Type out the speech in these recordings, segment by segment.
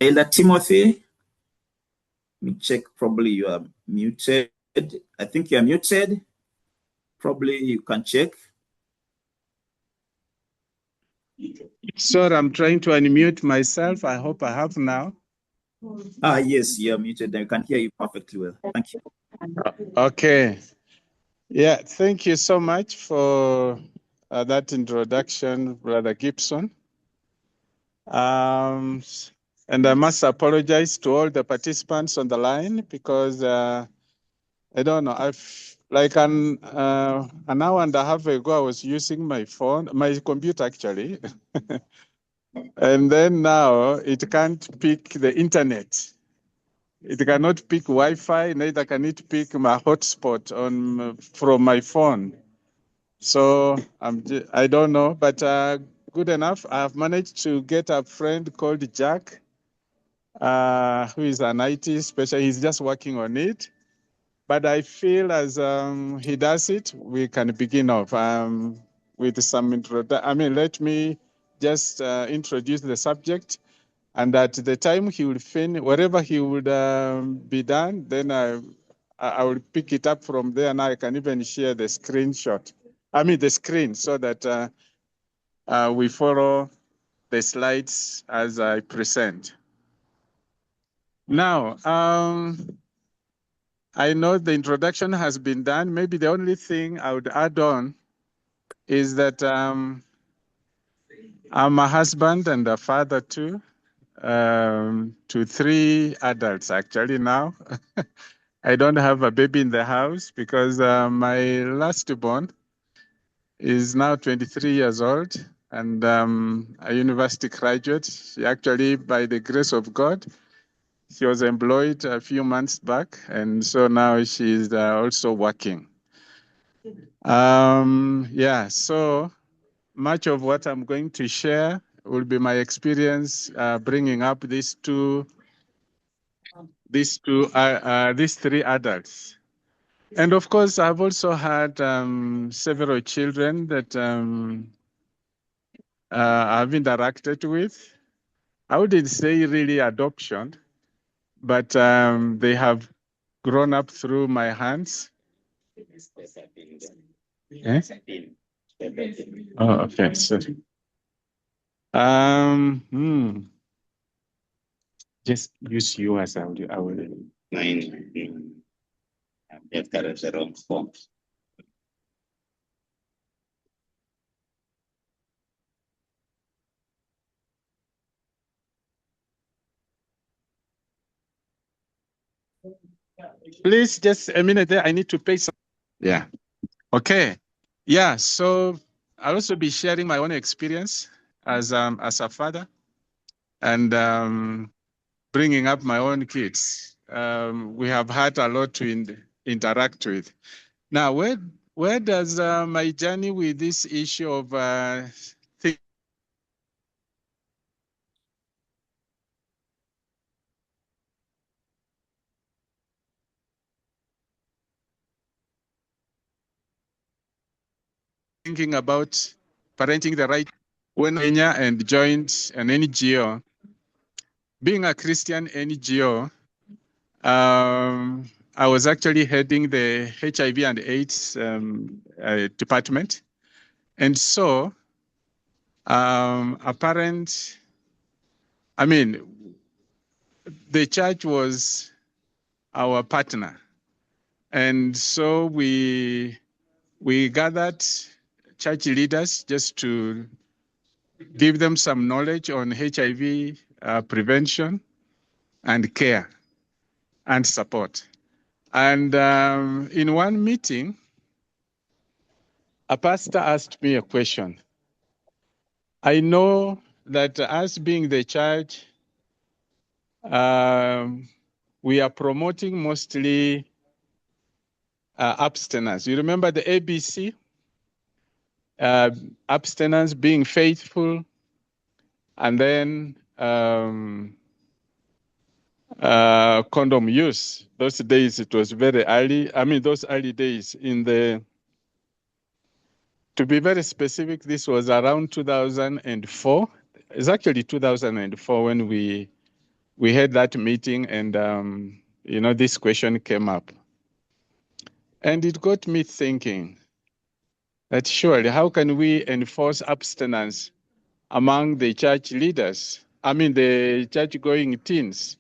Elder Timothy, let me check. Probably you are muted. I think you are muted. Probably you can check. Sir, I'm trying to unmute myself. I hope I have now. Yes, you are muted. I can hear you perfectly well. Thank you. Okay. Yeah, thank you so much for that introduction, Brother Gibson. And I must apologize to all the participants on the line because I don't know. Like an hour and a half ago, I was using my phone, my computer actually, and then now it can't pick the internet. It cannot pick Wi-Fi, neither can it pick my hotspot from my phone. So I don't know, but good enough. I've managed to get a friend called Jack, who is an IT specialist. He's just working on it. But I feel as he does it, we can begin off with some introduction. I mean, let me just introduce the subject. And at the time he will finish, wherever he would be done, then I will pick it up from there, and I can even share the screenshot. I mean the screen, so that we follow the slides as I present. Now, I know the introduction has been done. Maybe the only thing I would add on is that I'm a husband and a father too, to 3 adults actually now. I don't have a baby in the house because my last born is now 23 years old and a university graduate. She actually, by the grace of God, she was employed a few months back, and so now she's also working. Yeah, so much of what I'm going to share will be my experience bringing up these 3 adults. And of course, I've also had several children that I've interacted with. I wouldn't say really adoption, but they have grown up through my hands. Eh? Oh, okay. So, just use you as I will. Mine, I've got the wrong form. Please, just a minute there. I need to pay some. Yeah. Okay. Yeah. So I'll also be sharing my own experience as a father and bringing up my own kids. We have had a lot to interact with. Now, where does my journey with this issue of thinking about parenting the right when Kenya and joined an NGO. Being a Christian NGO, I was actually heading the HIV and AIDS department. And so the church was our partner. And so we gathered church leaders just to give them some knowledge on HIV prevention and care and support. And in one meeting, a pastor asked me a question. I know that us being the church, we are promoting mostly abstinence. You remember the ABC? Abstinence, being faithful, and then condom use. Those days it was very early. I mean, those early days to be very specific, this was around 2004. It's actually 2004 when we we had that meeting, and this question came up, and it got me thinking that surely how can we enforce abstinence among the church leaders? I mean, the church-going teens,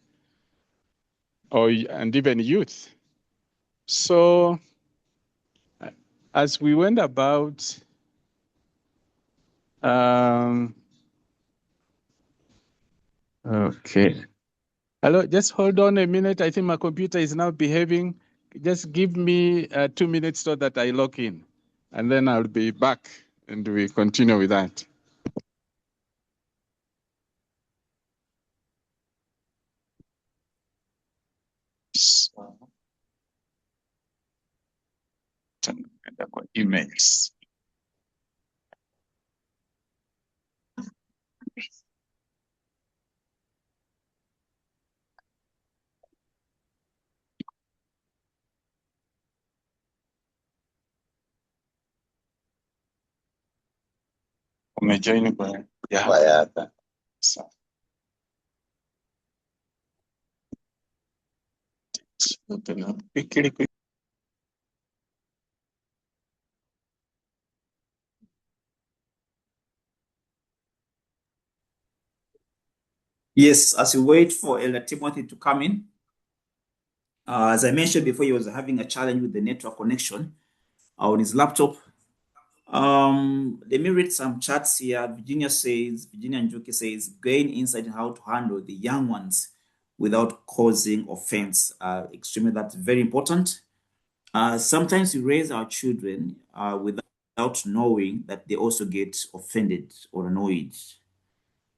and even youth. So, as we went about, okay. Hello, just hold on a minute. I think my computer is now behaving. Just give me 2 minutes so that I log in, and then I'll be back, and we continue with that. So, emails. Umejoin kwa hapa. So, open up quickly. Yes, as we wait for Elder Timothy to come in, as I mentioned before, he was having a challenge with the network connection on his laptop. Let me read some chats here. Virginia Njuki says, gain insight in how to handle the young ones without causing offense. Extremely, that's very important. Sometimes we raise our children without knowing that they also get offended or annoyed.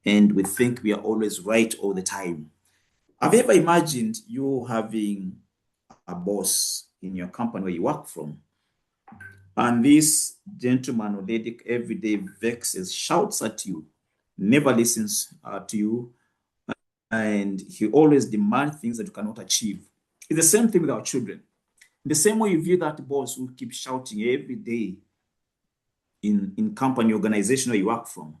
And we think we are always right all the time. Have you ever imagined you having a boss in your company where you work from? And this gentleman or lady every day vexes, shouts at you, never listens to you, and he always demands things that you cannot achieve. It's the same thing with our children. In the same way you view that boss who keeps shouting every day in company, organization where you work from,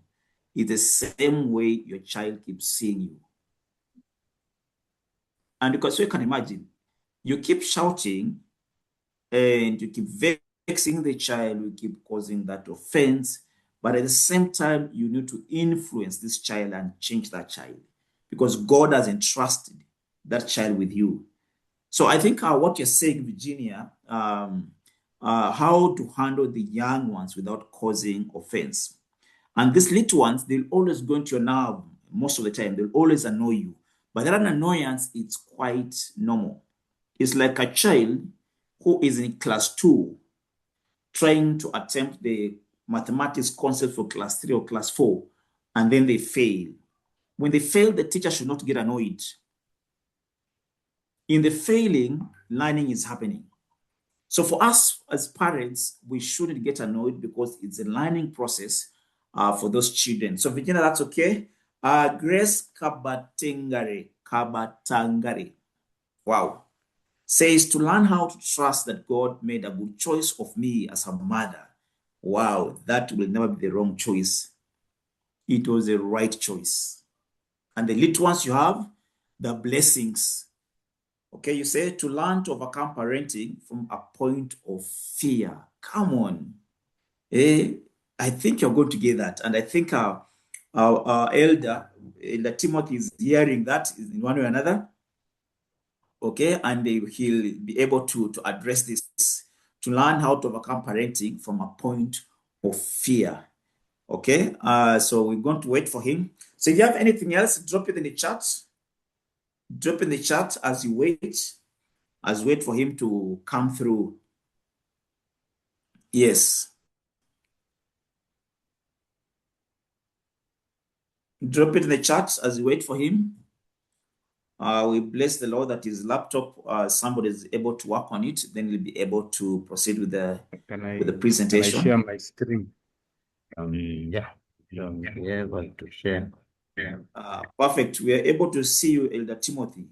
it's the same way your child keeps seeing you. And because you can imagine, you keep shouting and you keep vexing the child, you keep causing that offense, but at the same time, you need to influence this child and change that child because God has entrusted that child with you. So I think what you're saying, Virginia, how to handle the young ones without causing offense. And these little ones, they'll always go into your nerve most of the time. They'll always annoy you. But that annoyance, it's quite normal. It's like a child who is in class 2 trying to attempt the mathematics concept for class 3 or class 4, and then they fail. When they fail, the teacher should not get annoyed. In the failing, learning is happening. So for us as parents, we shouldn't get annoyed because it's a learning process for those children. So Virginia, that's okay. Grace Kabatangare. Wow. Says to learn how to trust that God made a good choice of me as a mother. Wow, that will never be the wrong choice. It was the right choice. And the little ones you have, the blessings. Okay, you say to learn to overcome parenting from a point of fear. Come on. I think you're going to get that. And I think our Elder Timothy is hearing that in one way or another. Okay, and he'll be able to address this, to learn how to overcome parenting from a point of fear. Okay, so we're going to wait for him. So if you have anything else, drop it in the chat. Drop in the chat as you wait for him to come through. Yes. Drop it in the chat as you wait for him. We bless the Lord that his laptop, somebody is able to work on it, then he'll be able to proceed with the presentation. Can I share my screen? Yeah, be able to share. Perfect. We are able to see you, Elder Timothy.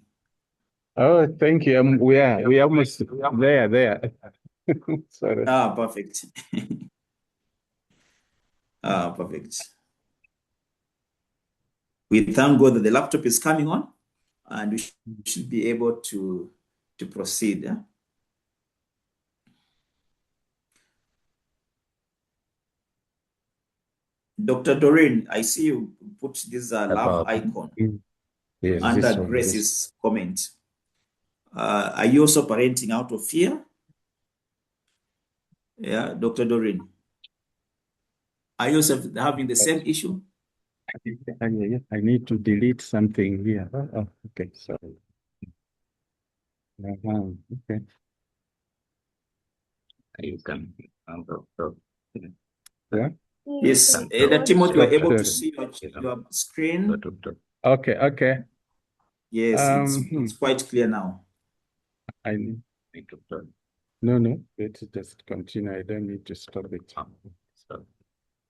Oh, thank you. We almost there. Sorry. Perfect. Perfect. We thank God that the laptop is coming on. and we should be able to proceed. Yeah? Dr. Doreen, I see you put this love icon Yes, under Grace's comment. Are you also parenting out of fear? Yeah, Dr. Doreen. Are you also having the same issue? I need to delete something here. Oh, okay, sorry. Okay. You can. Yeah. Yes, Elder Timothy, you're able to see your screen. Okay, okay. Yes, it's quite clear now. I need to turn. No, let's just continue. I don't need to stop it.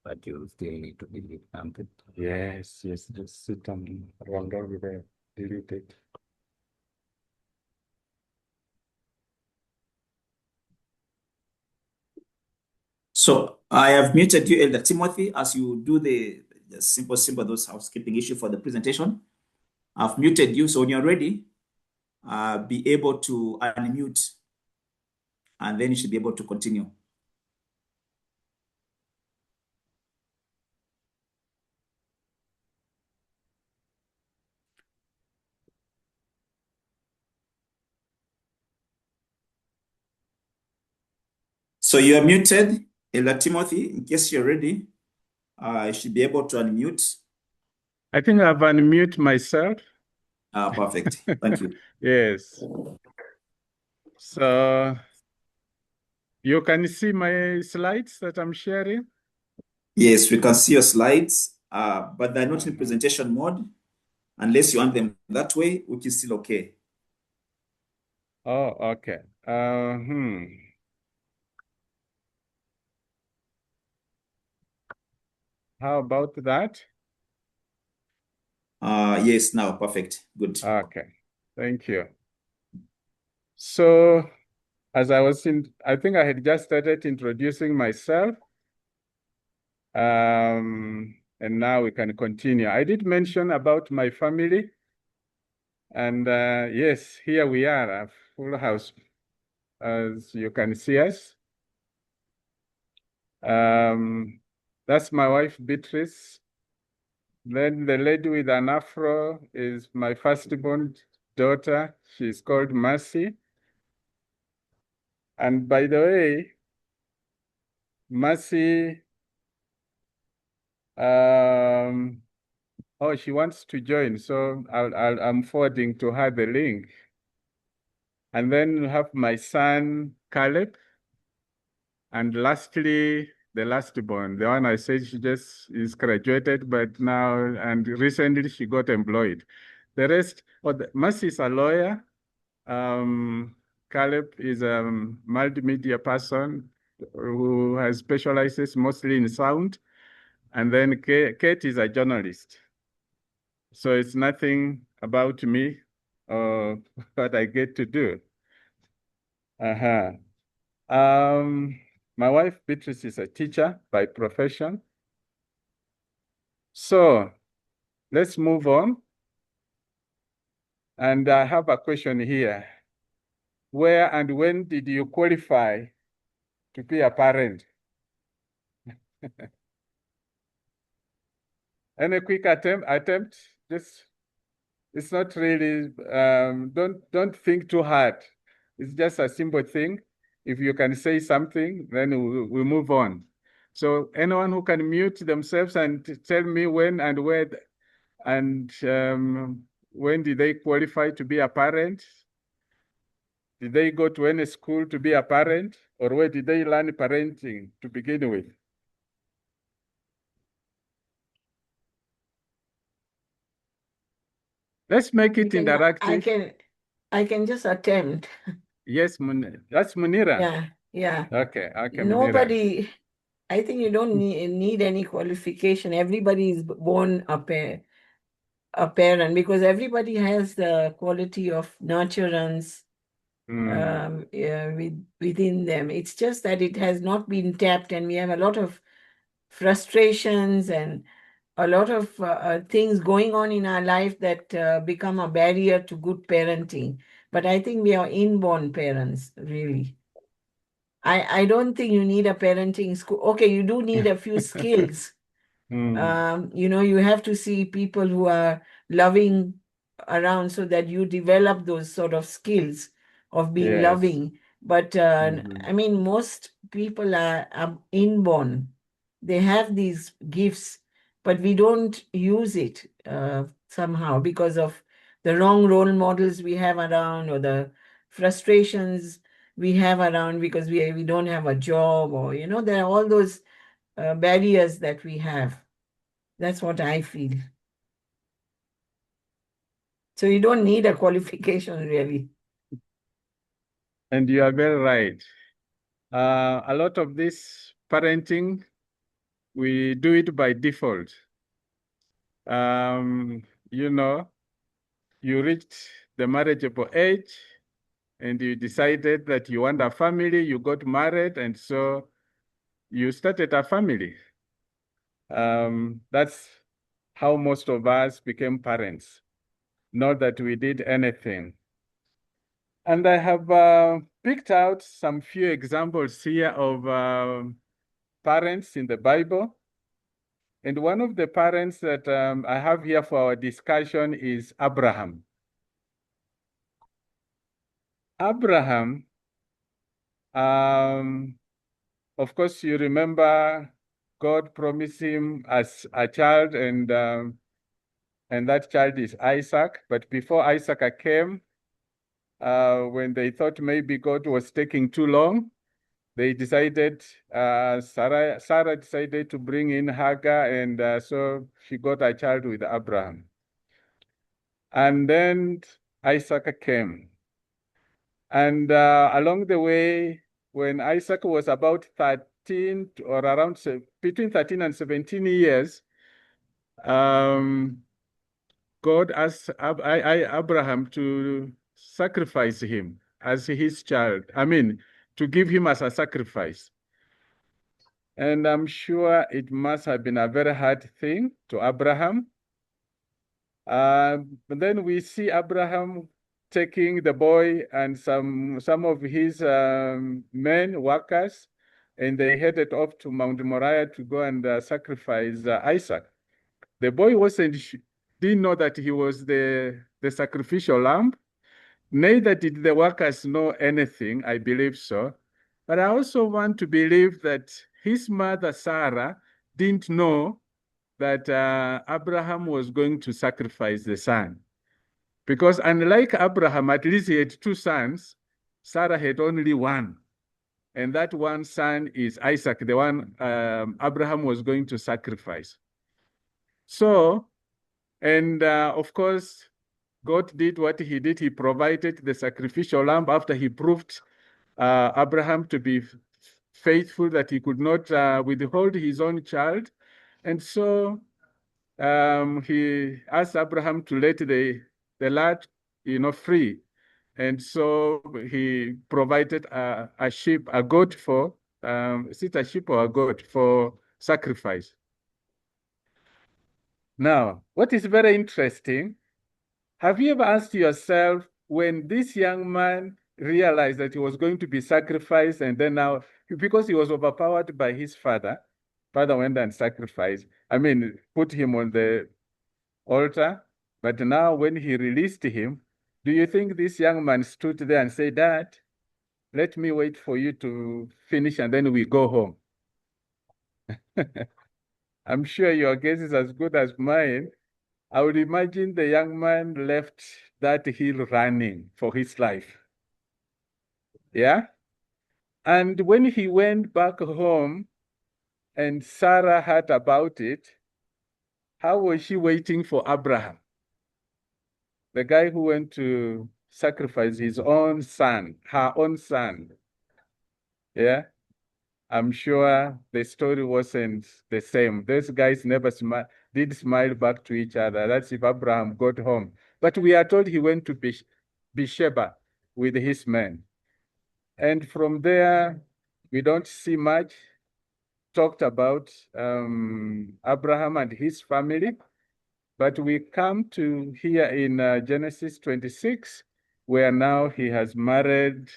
But you still need to delete something. Yes, just sit and run over there, delete it. So I have muted you, Elder Timothy, as you do the simple, those housekeeping issue for the presentation. I've muted you, so when you're ready, be able to unmute, and then you should be able to continue. So you are muted, Elder Timothy. In case you're ready, you should be able to unmute. I think I've unmuted myself. Perfect. Thank you. Yes. So you can see my slides that I'm sharing? Yes, we can see your slides, but they're not in presentation mode unless you want them that way, which is still okay. Oh, okay. How about that? Yes, now perfect. Good. Okay, thank you. So as I think I had just started introducing myself. And now we can continue. I did mention about my family. And yes, here we are, a full house, as you can see us. That's my wife, Beatrice. Then the lady with an afro is my firstborn daughter. She's called Mercy. And by the way, Mercy, she wants to join, so I'm forwarding to her the link. And then we have my son, Caleb. And lastly, the last born, the one I said she just is graduated, but now, and recently she got employed. The rest, Mercy is a lawyer. Caleb is a multimedia person who has specializes mostly in sound. And then Kate is a journalist. So it's nothing about me or what I get to do. My wife, Beatrice, is a teacher by profession. So let's move on. And I have a question here. Where and when did you qualify to be a parent? Any quick attempt? Just, it's not really, don't think too hard. It's just a simple thing. If you can say something, then we move on. So anyone who can mute themselves and tell me when and where, and when did they qualify to be a parent? Did they go to any school to be a parent? Or where did they learn parenting to begin with? Let's make it interactive. I can just attempt. Yes, that's Munira. Yeah. Okay, Nobody, Munira. I think you don't need any qualification. Everybody is born a parent because everybody has the quality of nurturance within them. It's just that it has not been tapped, and we have a lot of frustrations and a lot of things going on in our life that become a barrier to good parenting. But I think we are inborn parents, really. I don't think you need a parenting school. Okay, you do need a few skills. You have to see people who are loving around so that you develop those sort of skills of being Yes. loving. But I mean, most people are inborn. They have these gifts, but we don't use it somehow because of the wrong role models we have around, or the frustrations we have around because we don't have a job, or there are all those barriers that we have. That's what I feel. So you don't need a qualification, really. And you are very right. A lot of this parenting, we do it by default. You know, you reached the marriageable age and you decided that you want a family, you got married, and so you started a family. That's how most of us became parents, not that we did anything. And I have picked out some few examples here of parents in the Bible. And one of the parents that I have here for our discussion is Abraham. Abraham, of course, you remember God promised him as a child, and that child is Isaac. But before Isaac came, when they thought maybe God was taking too long, they decided, Sarah decided to bring in Hagar, and so she got a child with Abraham. And then Isaac came. And along the way, when Isaac was about 13 or around between 13 and 17 years, God asked Abraham to sacrifice him as his child. I mean, to give him as a sacrifice. And I'm sure it must have been a very hard thing to Abraham. But then we see Abraham taking the boy and some of his men, workers, and they headed off to Mount Moriah to go and sacrifice Isaac. The boy didn't know that he was the sacrificial lamb. Neither did the workers know anything, I believe so. But I also want to believe that his mother, Sarah, didn't know that Abraham was going to sacrifice the son. Because unlike Abraham, at least he had two sons, Sarah had only one. And that one son is Isaac, the one Abraham was going to sacrifice. So, and of course, God did what he did. He provided the sacrificial lamb after he proved Abraham to be faithful, that he could not withhold his own child. And so he asked Abraham to let the lad, free. And so he provided a sheep, a goat for, is it a sheep or a goat for sacrifice? Now, what is very interesting, have you ever asked yourself, when this young man realized that he was going to be sacrificed, and then now, because he was overpowered by his father went and sacrificed, put him on the altar, but now when he released him, do you think this young man stood there and said, Dad, let me wait for you to finish and then we go home? I'm sure your guess is as good as mine. I would imagine the young man left that hill running for his life. Yeah? And when he went back home and Sarah heard about it, how was she waiting for Abraham? The guy who went to sacrifice his own son, her own son. Yeah? I'm sure the story wasn't the same. Those guys never did smile back to each other. That's if Abraham got home. But we are told he went to Beersheba with his men. And from there, we don't see much. talked about Abraham and his family, but we come to here in Genesis 26, where now he has married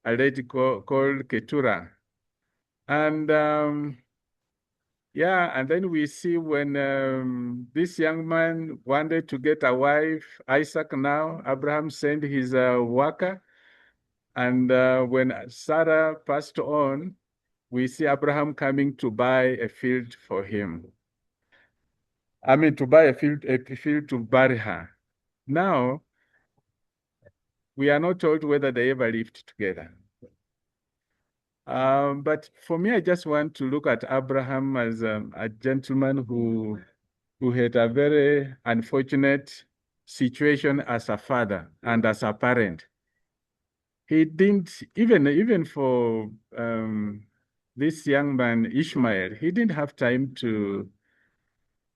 a lady called Keturah. And yeah, and then we see when this young man wanted to get a wife, Isaac now, Abraham sent his worker. And when Sarah passed on, we see Abraham coming to buy a field for him. I mean, to buy a field to bury her. Now, we are not told whether they ever lived together. But for me, I just want to look at Abraham as a gentleman who had a very unfortunate situation as a father and as a parent. He didn't, even for this young man, Ishmael, he didn't have time to,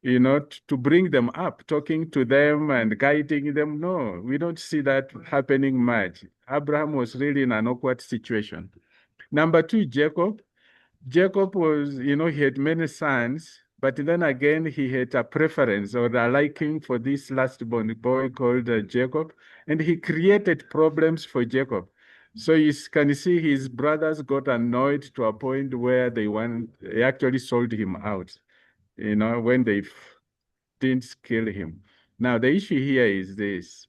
to bring them up, talking to them and guiding them. No, we don't see that happening much. Abraham was really in an awkward situation. Number two, Jacob. Jacob was, he had many sons, but then again, he had a preference or a liking for this last born boy called Jacob, and he created problems for Jacob. So you can see his brothers got annoyed to a point where they actually sold him out, when they didn't kill him. Now, the issue here is this.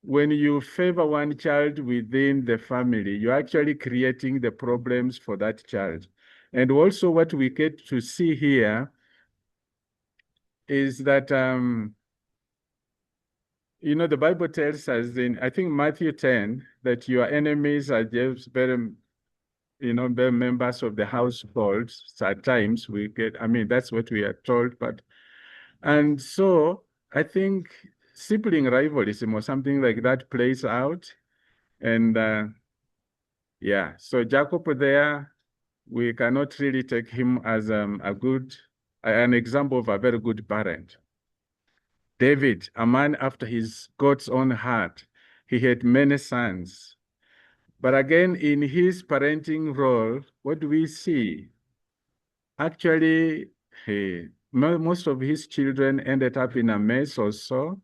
When you favor one child within the family, you're actually creating the problems for that child. And also what we get to see here is that, the Bible tells us in, I think, Matthew 10, that your enemies are just very members of the household. At times we get, that's what we are told. And so I think sibling rivalry or something like that plays out. And yeah, so Jacob there, we cannot really take him as an example of a very good parent. David, a man after God's own heart, he had many sons. But again, in his parenting role, what do we see? Actually, most of his children ended up in a mess or so.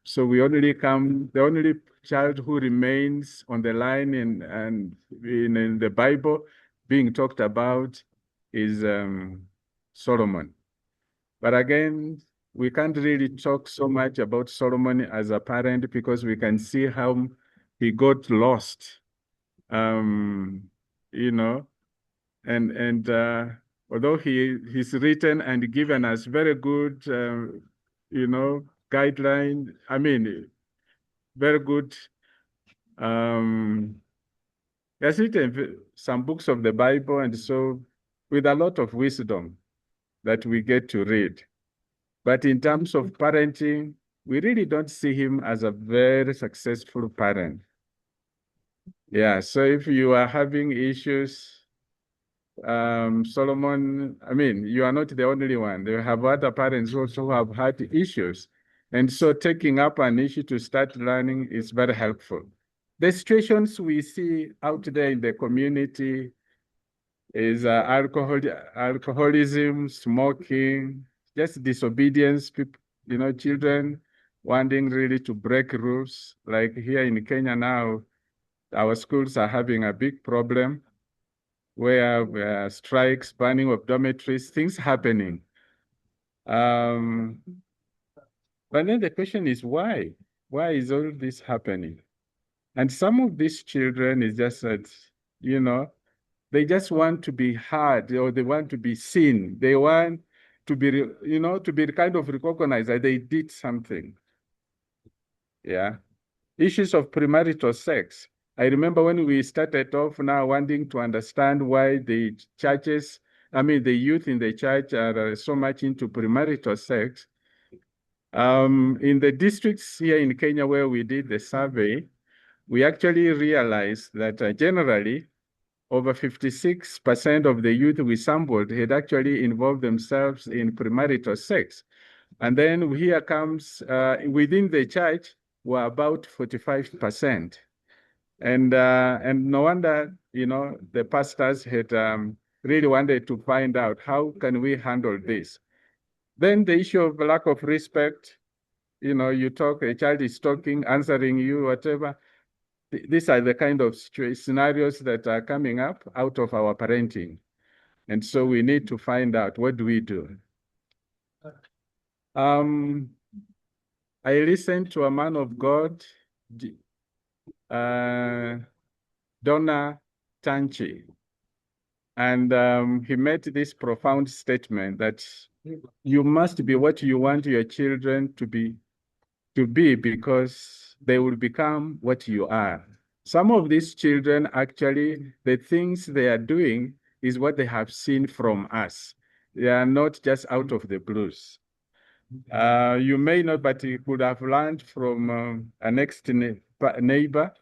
So the only child who remains on the line in the Bible being talked about is Solomon. But again, we can't really talk so much about Solomon as a parent because we can see how he got lost, and although he's written and given us very good, guideline, very good, has written some books of the Bible, and so with a lot of wisdom that we get to read. But in terms of parenting, we really don't see him as a very successful parent. Yeah, so if you are having issues, Solomon, you are not the only one. They have other parents also who have had issues. And so taking up an issue to start learning is very helpful. The situations we see out there in the community is alcoholism, smoking, just disobedience, people, children wanting really to break rules. Like here in Kenya now, our schools are having a big problem where strikes, banning of dormitories, things happening. But then the question is why? Why is all this happening? And some of these children is just that, they just want to be heard or they want to be seen. They want to be, to be kind of recognized that they did something. Yeah. Issues of premarital sex. I remember when we started off now wanting to understand why the churches, the youth in the church are so much into premarital sex. In the districts here in Kenya where we did the survey, we actually realized that generally over 56% of the youth we sampled had actually involved themselves in premarital sex. And then here comes, within the church, were about 45%. And no wonder, the pastors had really wanted to find out how can we handle this. Then the issue of lack of respect, you talk, a child is talking, answering you, whatever. These are the kind of scenarios that are coming up out of our parenting. And so we need to find out, what do we do? I listened to a man of God, Donna Tanchi, and he made this profound statement that you must be what you want your children to be because they will become what you are. Some of these children, actually, the things they are doing is what they have seen from us. They are not just out of the blues. You may not, but you could have learned from a next neighbor.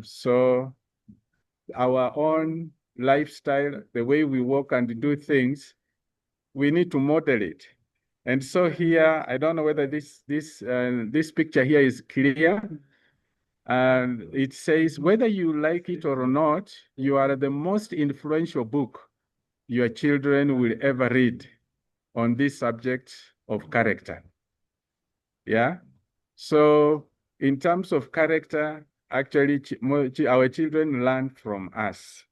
So our own lifestyle, the way we walk and do things, we need to model it. And so here, I don't know whether this picture here is clear. And it says, whether you like it or not, you are the most influential book your children will ever read on this subject of character. Yeah. So in terms of character, actually, our children learn from us.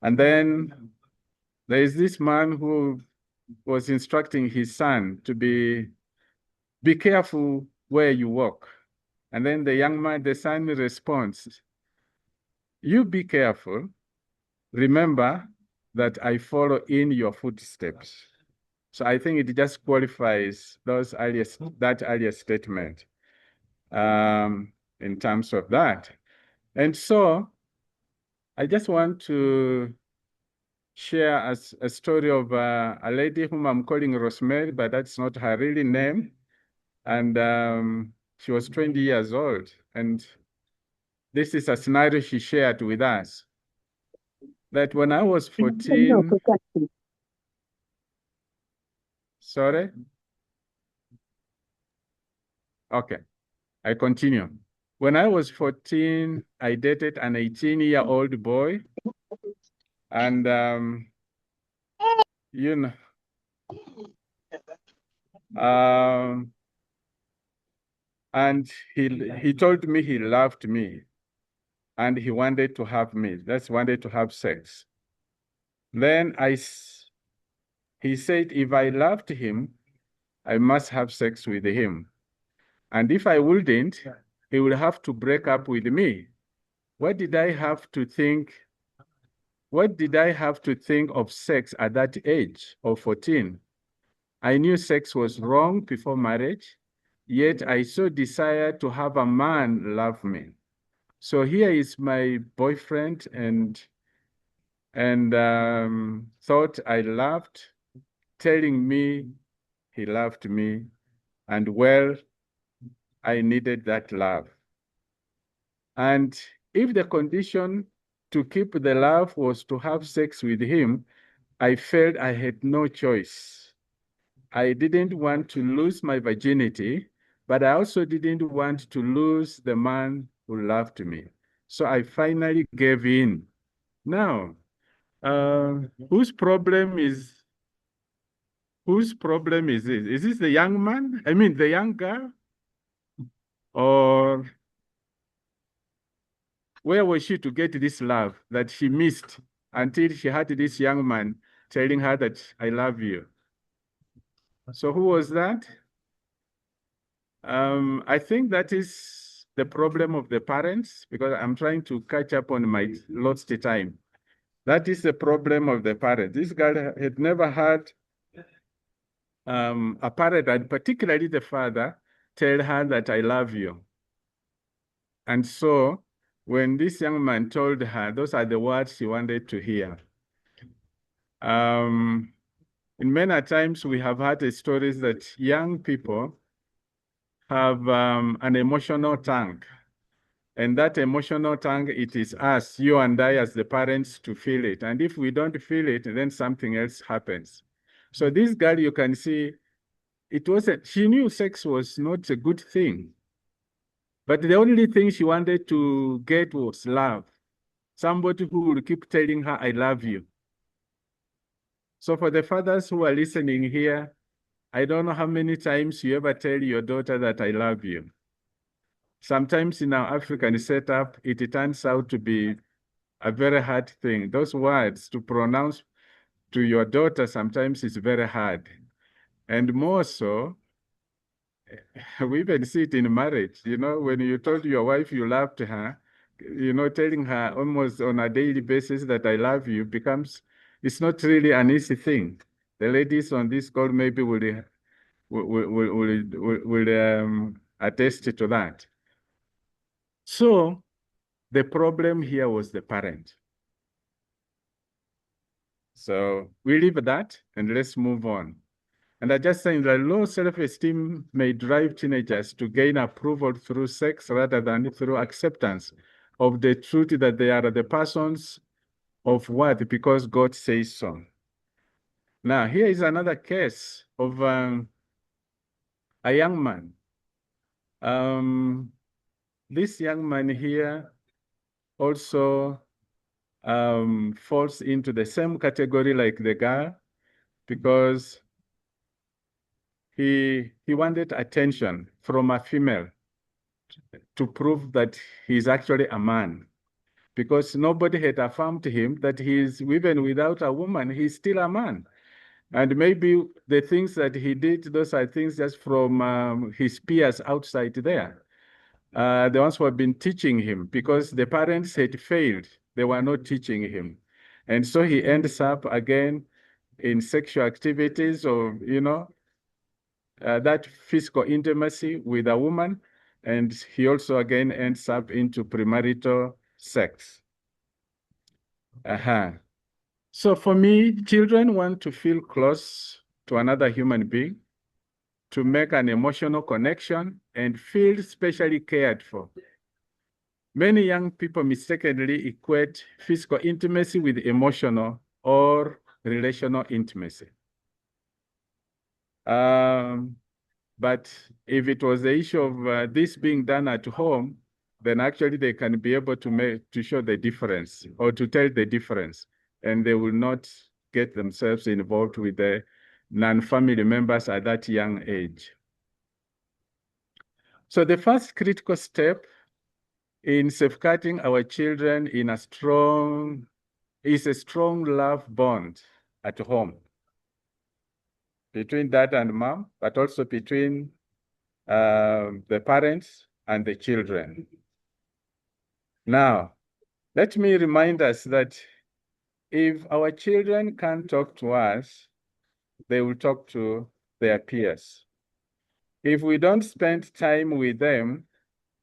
And then there is this man who was instructing his son to be careful where you walk. And then the son responds, you be careful. Remember that I follow in your footsteps. So I think it just qualifies that earlier statement in terms of that. And so I just want to share a story of a lady whom I'm calling Rosemary, but that's not her real name. And she was 20 years old. And this is a scenario she shared with us. That when I was 14, sorry? Okay, I continue. When I was 14, I dated an 18-year-old boy. And, and he told me he loved me and he wanted to have me. Wanted to have sex. Then he said, if I loved him, I must have sex with him. And if I wouldn't, he would have to break up with me. What did I have to think? What did I have to think of sex at that age of 14? I knew sex was wrong before marriage, yet I so desired to have a man love me. So here is my boyfriend and thought I loved, telling me he loved me, and well, I needed that love. And if the condition to keep the love was to have sex with him, I felt I had no choice. I didn't want to lose my virginity, but I also didn't want to lose the man who loved me. So I finally gave in. Now, whose problem is this? Is this the young man? I mean, the young girl? Or where was she to get this love that she missed until she had this young man telling her that I love you? So who was that? I think that is the problem of the parents, because I'm trying to catch up on my lost time. That is the problem of the parents. This girl had never had a parent, and particularly the father, tell her that I love you. And so when this young man told her, those are the words she wanted to hear. In many times we have had stories that young people have an emotional tank. And that emotional tank, it is us, you and I as the parents, to feel it. And if we don't feel it, then something else happens. So this girl, you can see, she knew sex was not a good thing. But the only thing she wanted to get was love. somebody who will keep telling her, I love you. So for the fathers who are listening here, I don't know how many times you ever tell your daughter that I love you. Sometimes in our African setup, it turns out to be a very hard thing. Those words to pronounce to your daughter sometimes is very hard. And more so, we even see it in marriage. You know, when you told your wife you loved her, you know, telling her almost on a daily basis that I love you it's not really an easy thing. The ladies on this call maybe will attest to that. So the problem here was the parent. So we leave that and let's move on. And I just saying that low self-esteem may drive teenagers to gain approval through sex rather than through acceptance of the truth that they are the persons of worth because God says so. Now, here is another case of a young man. This young man here also falls into the same category like the girl because he wanted attention from a female to prove that he's actually a man, because nobody had affirmed to him that he's, even without a woman, he's still a man. And maybe the things that he did, those are things just from his peers outside there. The ones who have been teaching him, because the parents had failed. They were not teaching him. And so he ends up again in sexual activities or, you know, that physical intimacy with a woman. And he also again ends up into premarital sex. So for me, children want to feel close to another human being, to make an emotional connection and feel specially cared for. Many young people mistakenly equate physical intimacy with emotional or relational intimacy. But if it was the issue of this being done at home, then actually they can be able to show the difference or to tell the difference, and they will not get themselves involved with the non-family members at that young age. So the first critical step in safeguarding our children is a strong love bond at home between dad and mom, but also between the parents and the children. Now, let me remind us that if our children can't talk to us, they will talk to their peers. If we don't spend time with them,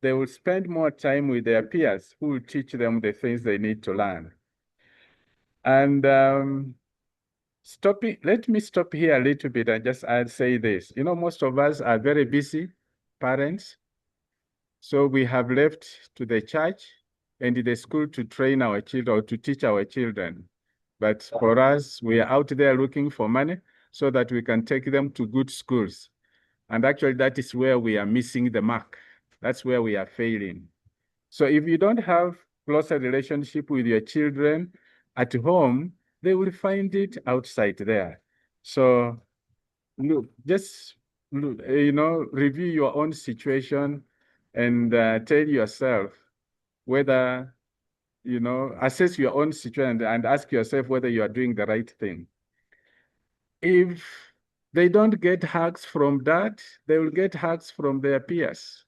they will spend more time with their peers who will teach them the things they need to learn. And let me stop here a little bit and just say this. You know, most of us are very busy parents. So we have left to the church and the school to train our children or to teach our children. But for us, we are out there looking for money so that we can take them to good schools. And actually, that is where we are missing the mark. That's where we are failing. So if you don't have closer relationship with your children at home, they will find it outside there. So look, you know, review your own situation and tell yourself whether, you know, assess your own situation and ask yourself whether you are doing the right thing. If they don't get hugs from dad, they will get hugs from their peers.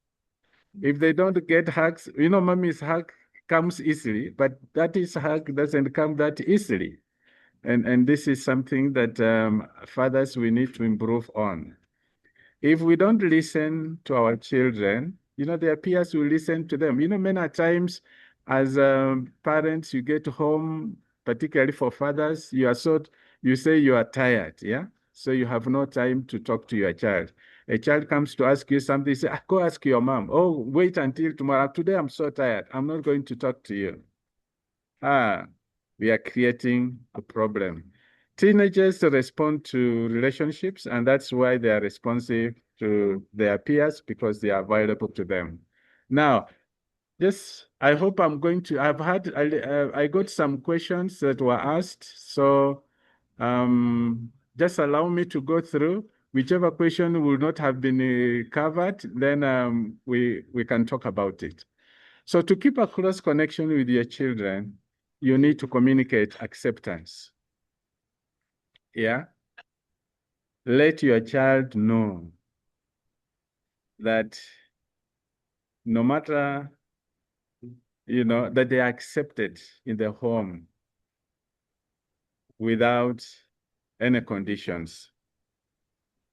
If they don't get hugs, you know, mommy's hug comes easily, but daddy's hug doesn't come that easily. And this is something that fathers, we need to improve on. If we don't listen to our children, you know, their peers will listen to them. You know, many times as parents, you get home, particularly for fathers, you say you are tired, yeah? So you have no time to talk to your child. A child comes to ask you something, you say, go ask your mom. Oh, wait until tomorrow. Today I'm so tired. I'm not going to talk to you. We are creating a problem. Teenagers respond to relationships, and that's why they are responsive to their peers, because they are available to them. Now, Yes, I hope I'm going to. I got some questions that were asked, so just allow me to go through. Whichever question will not have been covered, then we can talk about it. So to keep a close connection with your children, you need to communicate acceptance. Yeah. Let your child know that no matter, that they are accepted in the home without any conditions.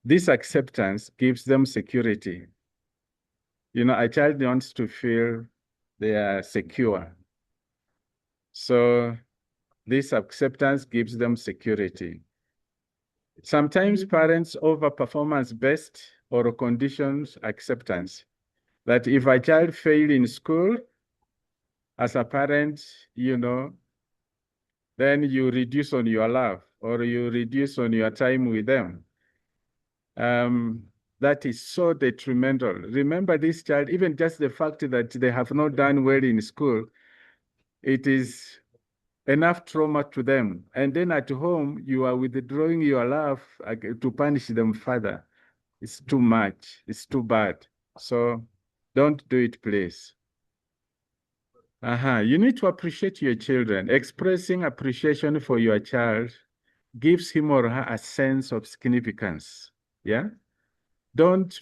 This acceptance gives them security. A child wants to feel they are secure. So this acceptance gives them security. Sometimes parents over performance based or conditions acceptance. That if a child fail in school, as a parent, then you reduce on your love or you reduce on your time with them. That is so detrimental. Remember this child, even just the fact that they have not done well in school, it is enough trauma to them. And then at home, you are withdrawing your love to punish them further. It's too much. It's too bad. So don't do it, please. You need to appreciate your children. Expressing appreciation for your child gives him or her a sense of significance. Yeah? Don't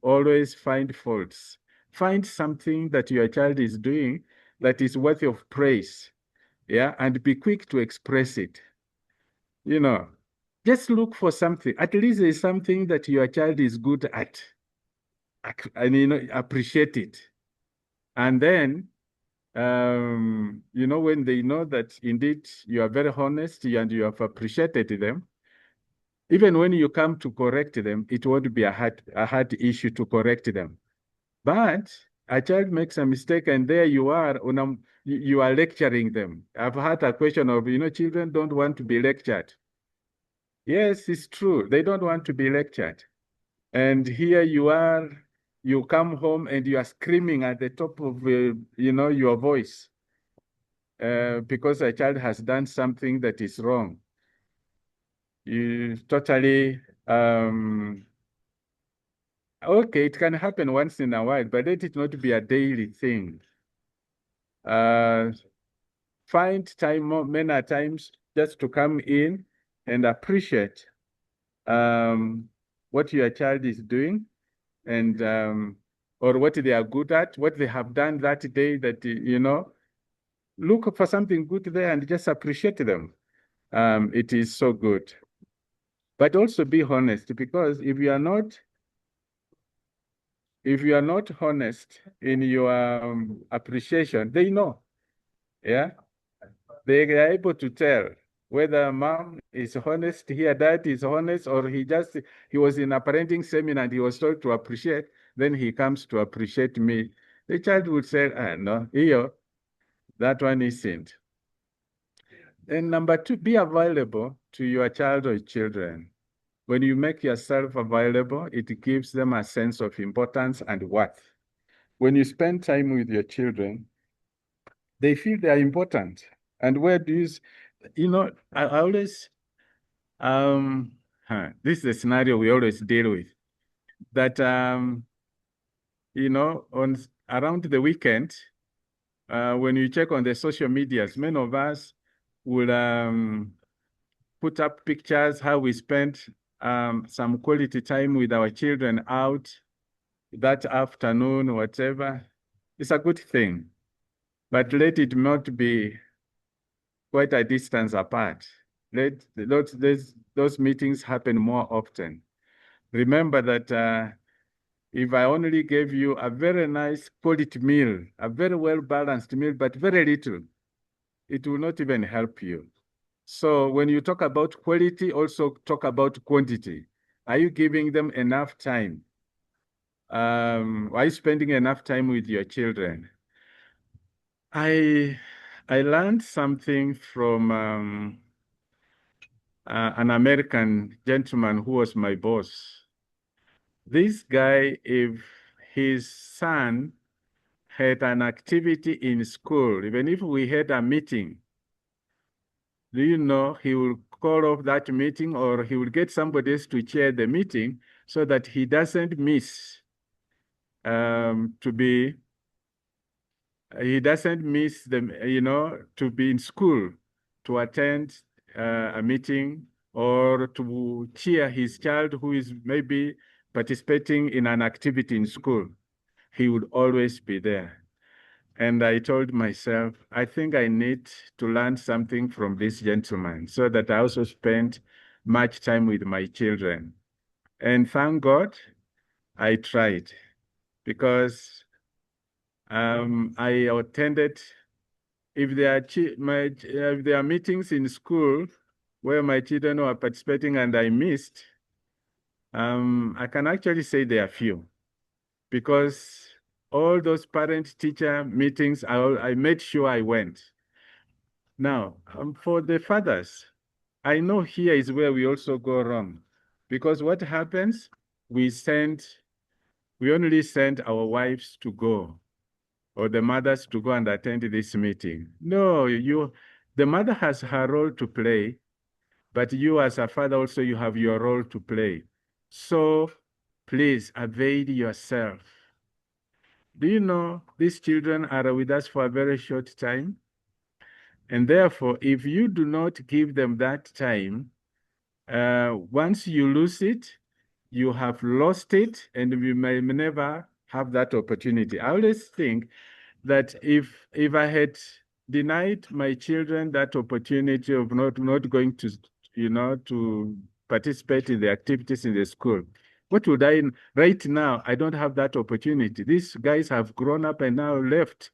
always find faults. Find something that your child is doing that is worthy of praise. Yeah? And be quick to express it. Just look for something. At least there's something that your child is good at. And, appreciate it. And then, when they know that indeed you are very honest and you have appreciated them, even when you come to correct them, it won't be a hard issue to correct them. But a child makes a mistake and there you are, you are lecturing them. I've had a question of, children don't want to be lectured. Yes, it's true. They don't want to be lectured. And here you are, you come home and you are screaming at the top of, your voice because a child has done something that is wrong. You totally, okay, it can happen once in a while, but let it not be a daily thing. Find time many times just to come in and appreciate what your child is doing and or what they are good at, what they have done that day that, look for something good there and just appreciate them. It is so good. But also be honest, because if you are not honest in your appreciation, they know. Yeah, they are able to tell whether mom is honest here, dad is honest, or he was in a parenting seminar and he was told to appreciate, then he comes to appreciate me. The child would say, no, that one isn't. And number two, be available to your child or children. When you make yourself available, it gives them a sense of importance and worth. When you spend time with your children, they feel they are important. And where do I always, this is a scenario we always deal with, that, around the weekend, when you check on the social medias, many of us will put up pictures how we spent some quality time with our children out that afternoon, or whatever. It's a good thing, but let it not be quite a distance apart. Let those meetings happen more often. Remember that if I only gave you a very nice quality meal, a very well-balanced meal, but very little, it will not even help you. So when you talk about quality, also talk about quantity. Are you giving them enough time? Are you spending enough time with your children? I learned something from an American gentleman who was my boss. This guy, if his son had an activity in school, even if we had a meeting, do you know he will call off that meeting, or he will get somebody else to chair the meeting so that he doesn't miss he doesn't miss to be in school, to attend a meeting, or to cheer his child who is maybe participating in an activity in school. He would always be there. And I told myself, I think I need to learn something from this gentleman so that I also spend much time with my children. And thank God I tried, because I attended, if there are meetings in school where my children were participating and I missed, I can actually say they are few, because all those parent-teacher meetings, I made sure I went. Now, for the fathers, I know here is where we also go wrong, because what happens, we only send our wives to go, or the mothers to go and attend this meeting. No, the mother has her role to play, but you as a father also, you have your role to play. So please avail yourself. Do you know these children are with us for a very short time? And therefore, if you do not give them that time, once you lose it, you have lost it, and we may never have that opportunity. I always think that if I had denied my children that opportunity of not going to, to participate in the activities in the school, what would I, right now, I don't have that opportunity. These guys have grown up and now left.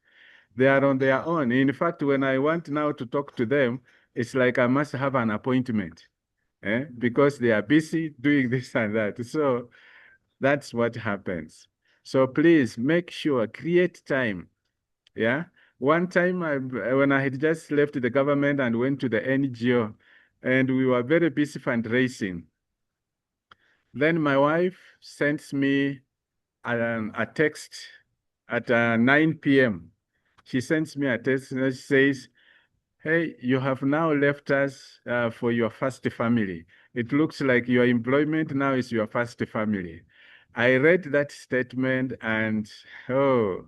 They are on their own. In fact, when I want now to talk to them, it's like I must have an appointment, because they are busy doing this and that. So that's what happens. So please make sure, create time. Yeah. One time, when I had just left the government and went to the NGO, and we were very busy fundraising, then my wife sends me a text at 9 p.m. She sends me a text and she says, "Hey, you have now left us for your first family. It looks like your employment now is your first family." I read that statement and, oh,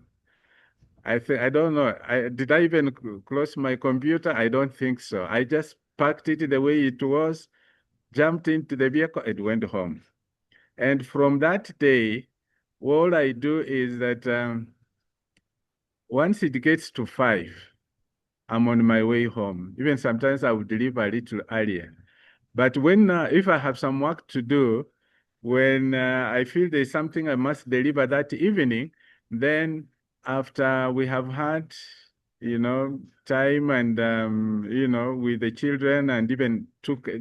I don't know. Did I even close my computer? I don't think so. I just packed it the way it was, jumped into the vehicle, and went home. And from that day, all I do is that once it gets to 5, I'm on my way home. Even sometimes I would leave a little earlier. But if I have some work to do, when I feel there's something I must deliver that evening, then after we have had, time and, with the children, and even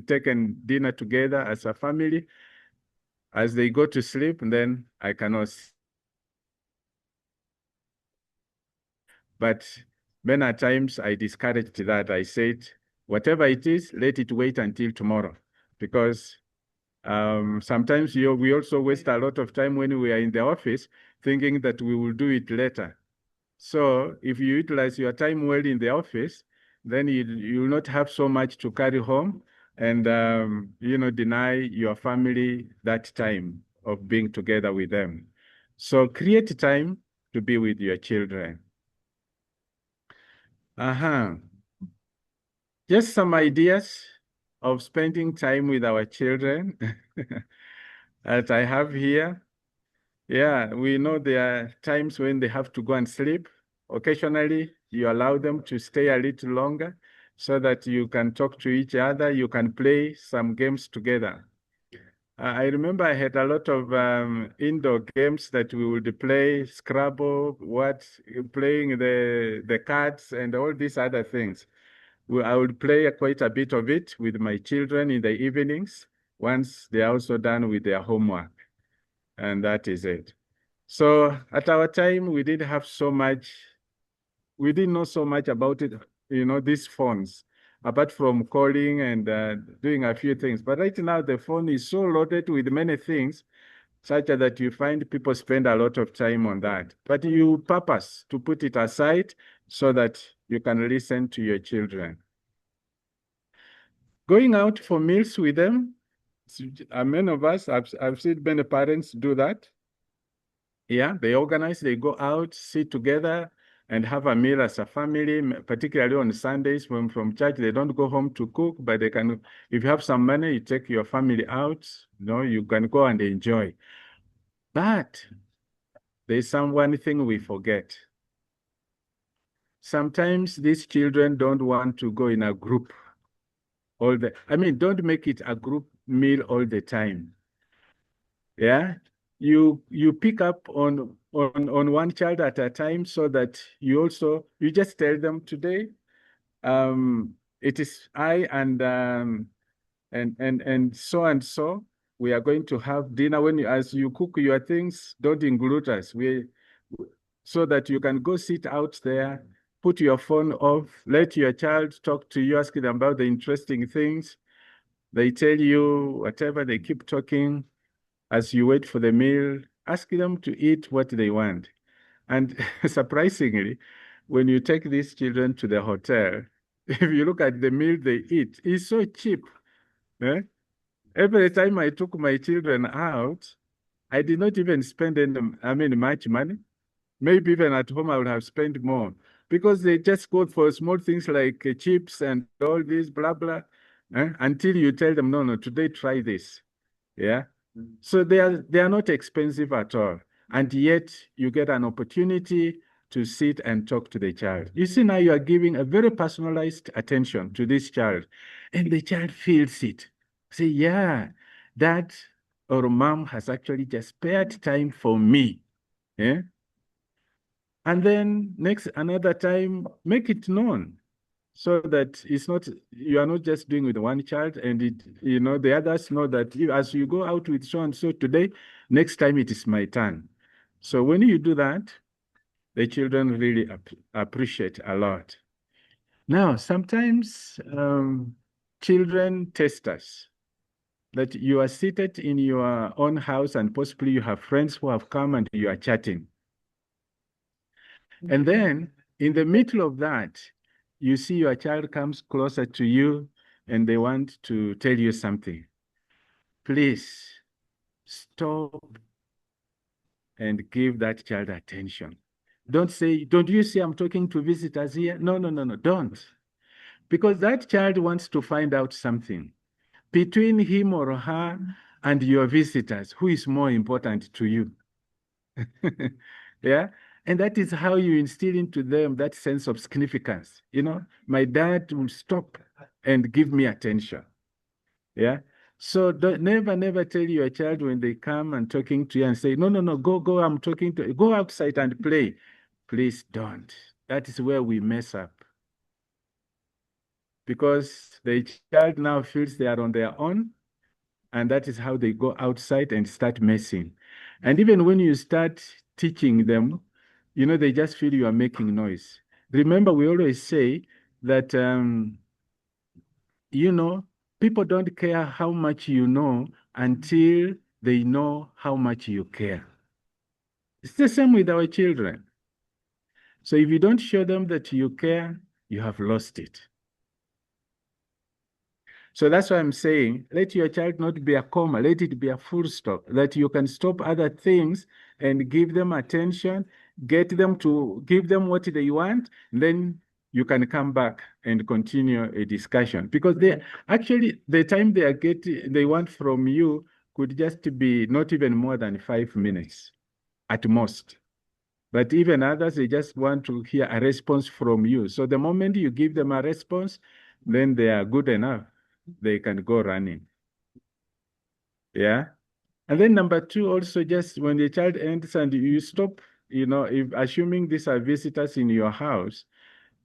taken dinner together as a family, as they go to sleep, then I cannot. But many times I discouraged that. I said, whatever it is, let it wait until tomorrow, because sometimes we also waste a lot of time when we are in the office thinking that we will do it later. So if you utilize your time well in the office, then you will not have so much to carry home and, deny your family that time of being together with them. So create time to be with your children. Just some ideas of spending time with our children that I have here. Yeah, we know there are times when they have to go and sleep. Occasionally, you allow them to stay a little longer so that you can talk to each other, you can play some games together. I remember I had a lot of indoor games that we would play, Scrabble, playing the cards and all these other things. I would play quite a bit of it with my children in the evenings once they're also done with their homework. And that is it. So at our time, we didn't know so much about it, these phones, apart from calling and doing a few things. But right now, the phone is so loaded with many things such that you find people spend a lot of time on that. But you purpose to put it aside so that you can listen to your children. Going out for meals with them, many of us, I've seen many parents do that. Yeah, they organize, they go out, sit together, and have a meal as a family, particularly on Sundays when from church, they don't go home to cook, but they can, if you have some money, you take your family out, you can go and enjoy. But there's one thing we forget. Sometimes these children don't want to go in a group don't make it a group meal all the time. Yeah, you pick up on one child at a time so that you just tell them today, it is I and so we are going to have dinner. As you cook your things, don't include us. So that you can go sit out there, put your phone off, let your child talk to you, ask them about the interesting things. They tell you whatever, they keep talking. As you wait for the meal, ask them to eat what they want. And surprisingly, when you take these children to the hotel, if you look at the meal they eat, it's so cheap. Eh? Every time I took my children out, I did not even spend much money. Maybe even at home, I would have spent more because they just go for small things like chips and all this, blah, blah, until you tell them, no, today try this. Yeah. So they are not expensive at all. And yet you get an opportunity to sit and talk to the child. You see, now you are giving a very personalized attention to this child, and the child feels it. Say, yeah, dad or mom has actually just spared time for me. Yeah. And then another time, make it known so that you are not just doing with one child, and the others know that as you go out with so and so today, next time it is my turn. So when you do that, the children really appreciate a lot. Now, sometimes children test us. That you are seated in your own house and possibly you have friends who have come and you are chatting. And then in the middle of that, you see your child comes closer to you and they want to tell you something. Please stop and give that child attention. Don't say, don't you see I'm talking to visitors here? No, don't. Because that child wants to find out something. Between him or her and your visitors, who is more important to you? Yeah. And that is how you instill into them that sense of significance. My dad will stop and give me attention. Yeah. So never tell your child when they come and talking to you and say, no, go, I'm talking to you. Go outside and play. Please don't. That is where we mess up. Because the child now feels they are on their own, and that is how they go outside and start messing. And even when you start teaching them, they just feel you are making noise. Remember, we always say that, people don't care how much you know until they know how much you care. It's the same with our children. So if you don't show them that you care, you have lost it. So that's why I'm saying, let your child not be a comma, let it be a full stop, that you can stop other things and give them attention, get them to give them what they want, then you can come back and continue a discussion. Because the time they want from you could just be not even more than 5 minutes at most. But even others, they just want to hear a response from you. So the moment you give them a response, then they are good enough. They can go running. Yeah. And then number 2, also just when the child enters and you stop, if assuming these are visitors in your house,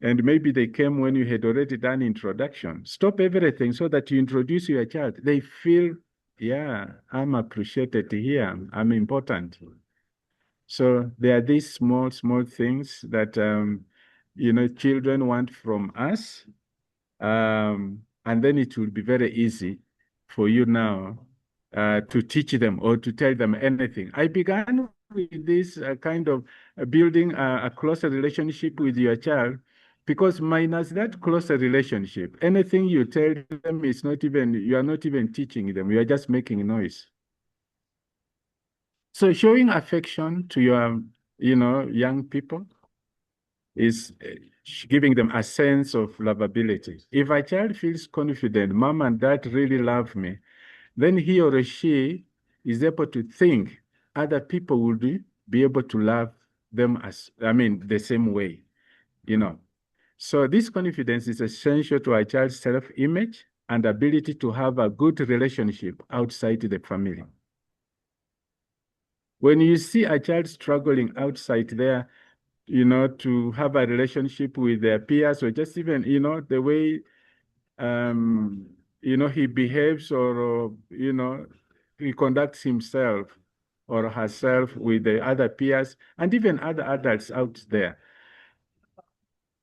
and maybe they came when you had already done introduction, stop everything so that you introduce your child. They feel, yeah, I'm appreciated here. I'm important. So there are these small things that, children want from us. And then it will be very easy for you now to teach them or to tell them anything. I began with this kind of building a closer relationship with your child, because minus that closer relationship, anything you tell them is not even, you are not even teaching them, you are just making noise. So showing affection to your, young people is giving them a sense of lovability. If a child feels confident, mom and dad really love me, then he or she is able to think other people will be able to love them the same way, So this confidence is essential to a child's self-image and ability to have a good relationship outside the family. When you see a child struggling outside there, to have a relationship with their peers, or just even, the way, he behaves, or, he conducts himself or herself with the other peers and even other adults out there.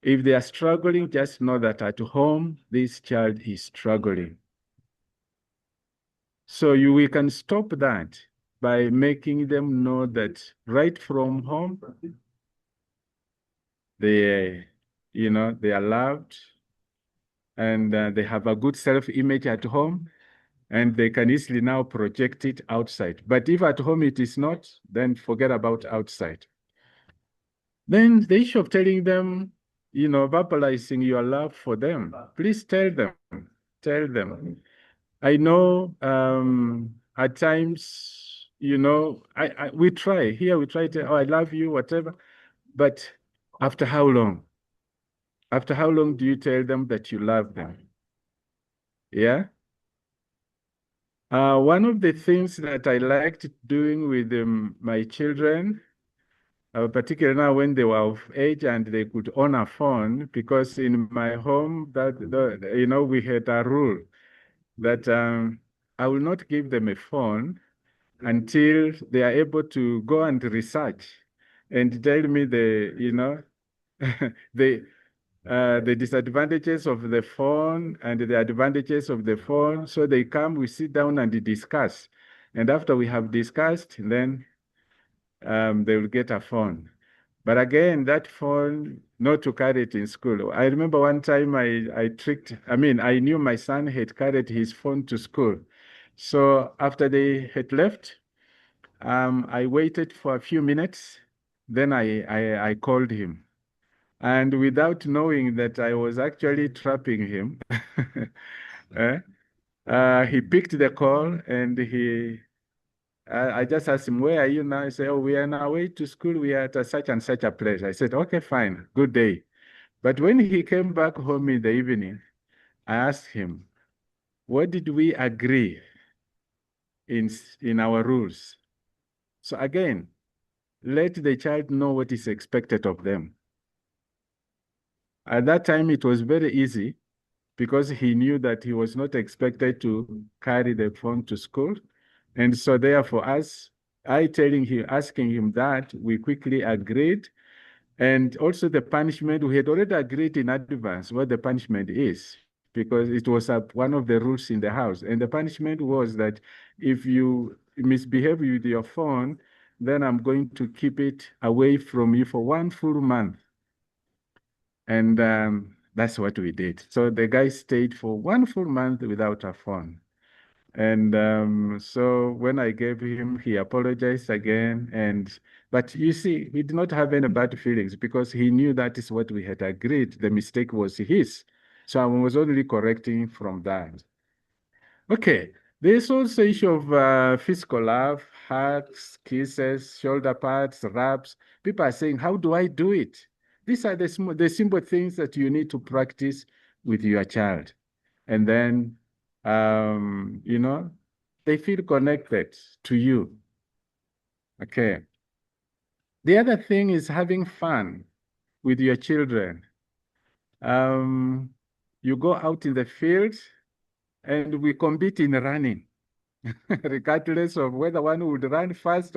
If they are struggling, just know that at home, this child is struggling. So we can stop that by making them know that right from home, they are loved, and they have a good self-image at home, and they can easily now project it outside. But if at home it is not, then forget about outside. Then the issue of telling them, verbalizing your love for them, please tell them. I know at times, we try to, oh, I love you, whatever, but after how long? After how long do you tell them that you love them? Yeah. One of the things that I liked doing with my children, particularly now when they were of age and they could own a phone, because in my home, we had a rule that I will not give them a phone until they are able to go and research and tell me the disadvantages of the phone and the advantages of the phone. So they come, we sit down and discuss. And after we have discussed, then they will get a phone. But again, that phone, not to carry it in school. I remember one time I knew my son had carried his phone to school. So after they had left, I waited for a few minutes. Then I called him. And without knowing that I was actually trapping him, he picked the call, and I just asked him, where are you now? He said, oh, we are on our way to school. We are at such and such a place. I said, okay, fine, good day. But when he came back home in the evening, I asked him, what did we agree in our rules? So again, let the child know what is expected of them. At that time, it was very easy because he knew that he was not expected to carry the phone to school. And so therefore, asking him that, we quickly agreed. And also the punishment, we had already agreed in advance what the punishment is, because it was one of the rules in the house. And the punishment was that if you misbehave with your phone, then I'm going to keep it away from you for 1 full month. And that's what we did. So the guy stayed for 1 full month without a phone. And so when I gave him, he apologized again. But you see, he did not have any bad feelings because he knew that is what we had agreed. The mistake was his. So I was only correcting from that. Okay, there's also issue of physical love, hugs, kisses, shoulder pats, rubs. People are saying, how do I do it? These are the simple things that you need to practice with your child. And then, they feel connected to you. Okay. The other thing is having fun with your children. You go out in the field and we compete in running, regardless of whether one would run fast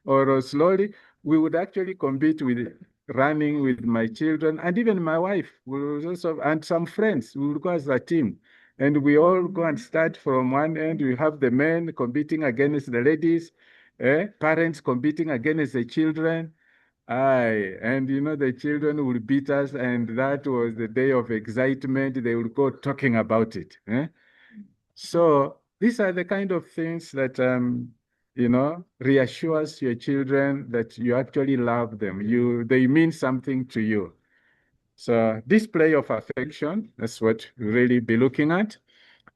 or slowly. We would actually compete with running with my children, and even my wife will also, and some friends. We would go as a team. and we all go and start from one end. We have the men competing against the ladies, parents competing against the children. Aye, and the children will beat us, and that was the day of excitement. They will go talking about it. So these are the kind of things that reassures your children that you actually love them. They mean something to you. So display of affection, that's what we really be looking at.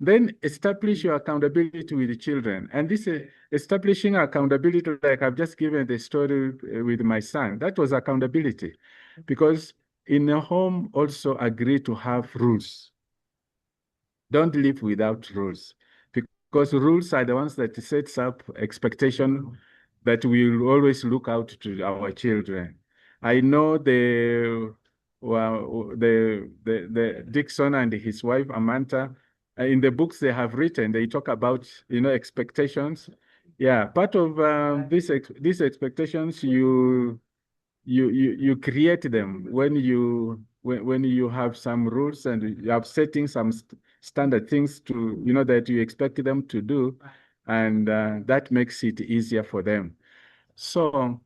Then establish your accountability with the children. And this establishing accountability, like I've just given the story with my son, that was accountability. Because in a home, also agree to have rules. Don't live without rules. Because rules are the ones that sets up expectation that we will always look out to our children. I know the Dixon and his wife Amanda, in the books they have written, they talk about expectations. Yeah, part of these expectations you create them when you have some rules and you have setting some standard things to that you expect them to do, and that makes it easier for them. So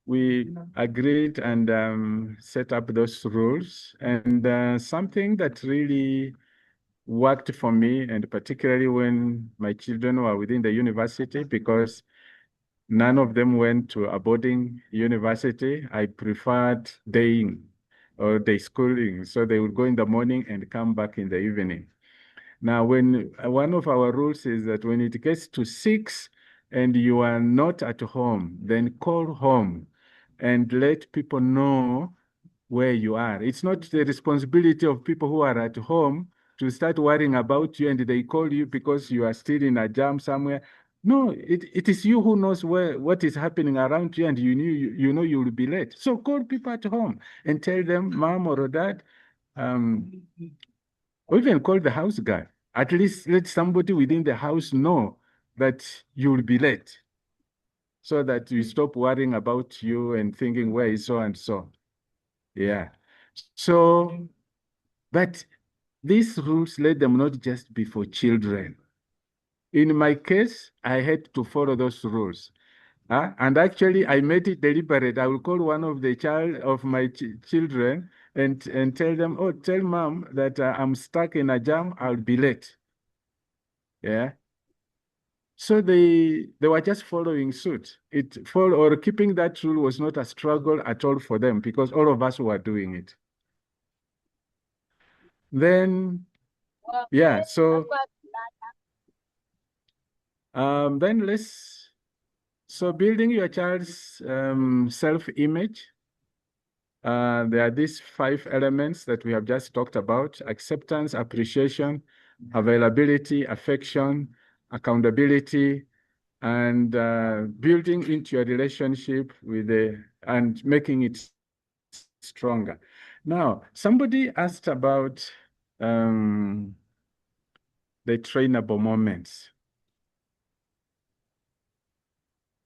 we agreed and set up those rules, and something that really worked for me, and particularly when my children were within the university, because none of them went to a boarding university. I preferred daying or day schooling. So they would go in the morning and come back in the evening. Now, when one of our rules is that when it gets to 6 and you are not at home, then call home and let people know where you are. It's not the responsibility of people who are at home to start worrying about you and they call you because you are still in a jam somewhere. No, it is you who knows what is happening around you, and you know you will be late. So call people at home and tell them, mom or dad, or even call the house guy. At least let somebody within the house know that you will be late, so that you stop worrying about you and thinking, where is so and so? Yeah. So, but these rules, let them not just be for children. In my case, I had to follow those rules. And actually, I made it deliberate. I will call one of the child of my children and tell them, oh, tell mom that I'm stuck in a jam, I'll be late. Yeah. So they were just following suit. Or keeping that rule was not a struggle at all for them, because all of us were doing it. Then, yeah, so then so building your child's self-image, there are these 5 elements that we have just talked about: acceptance, appreciation, availability, affection, accountability, and building into your relationship and making it stronger. Now, somebody asked about the trainable moments.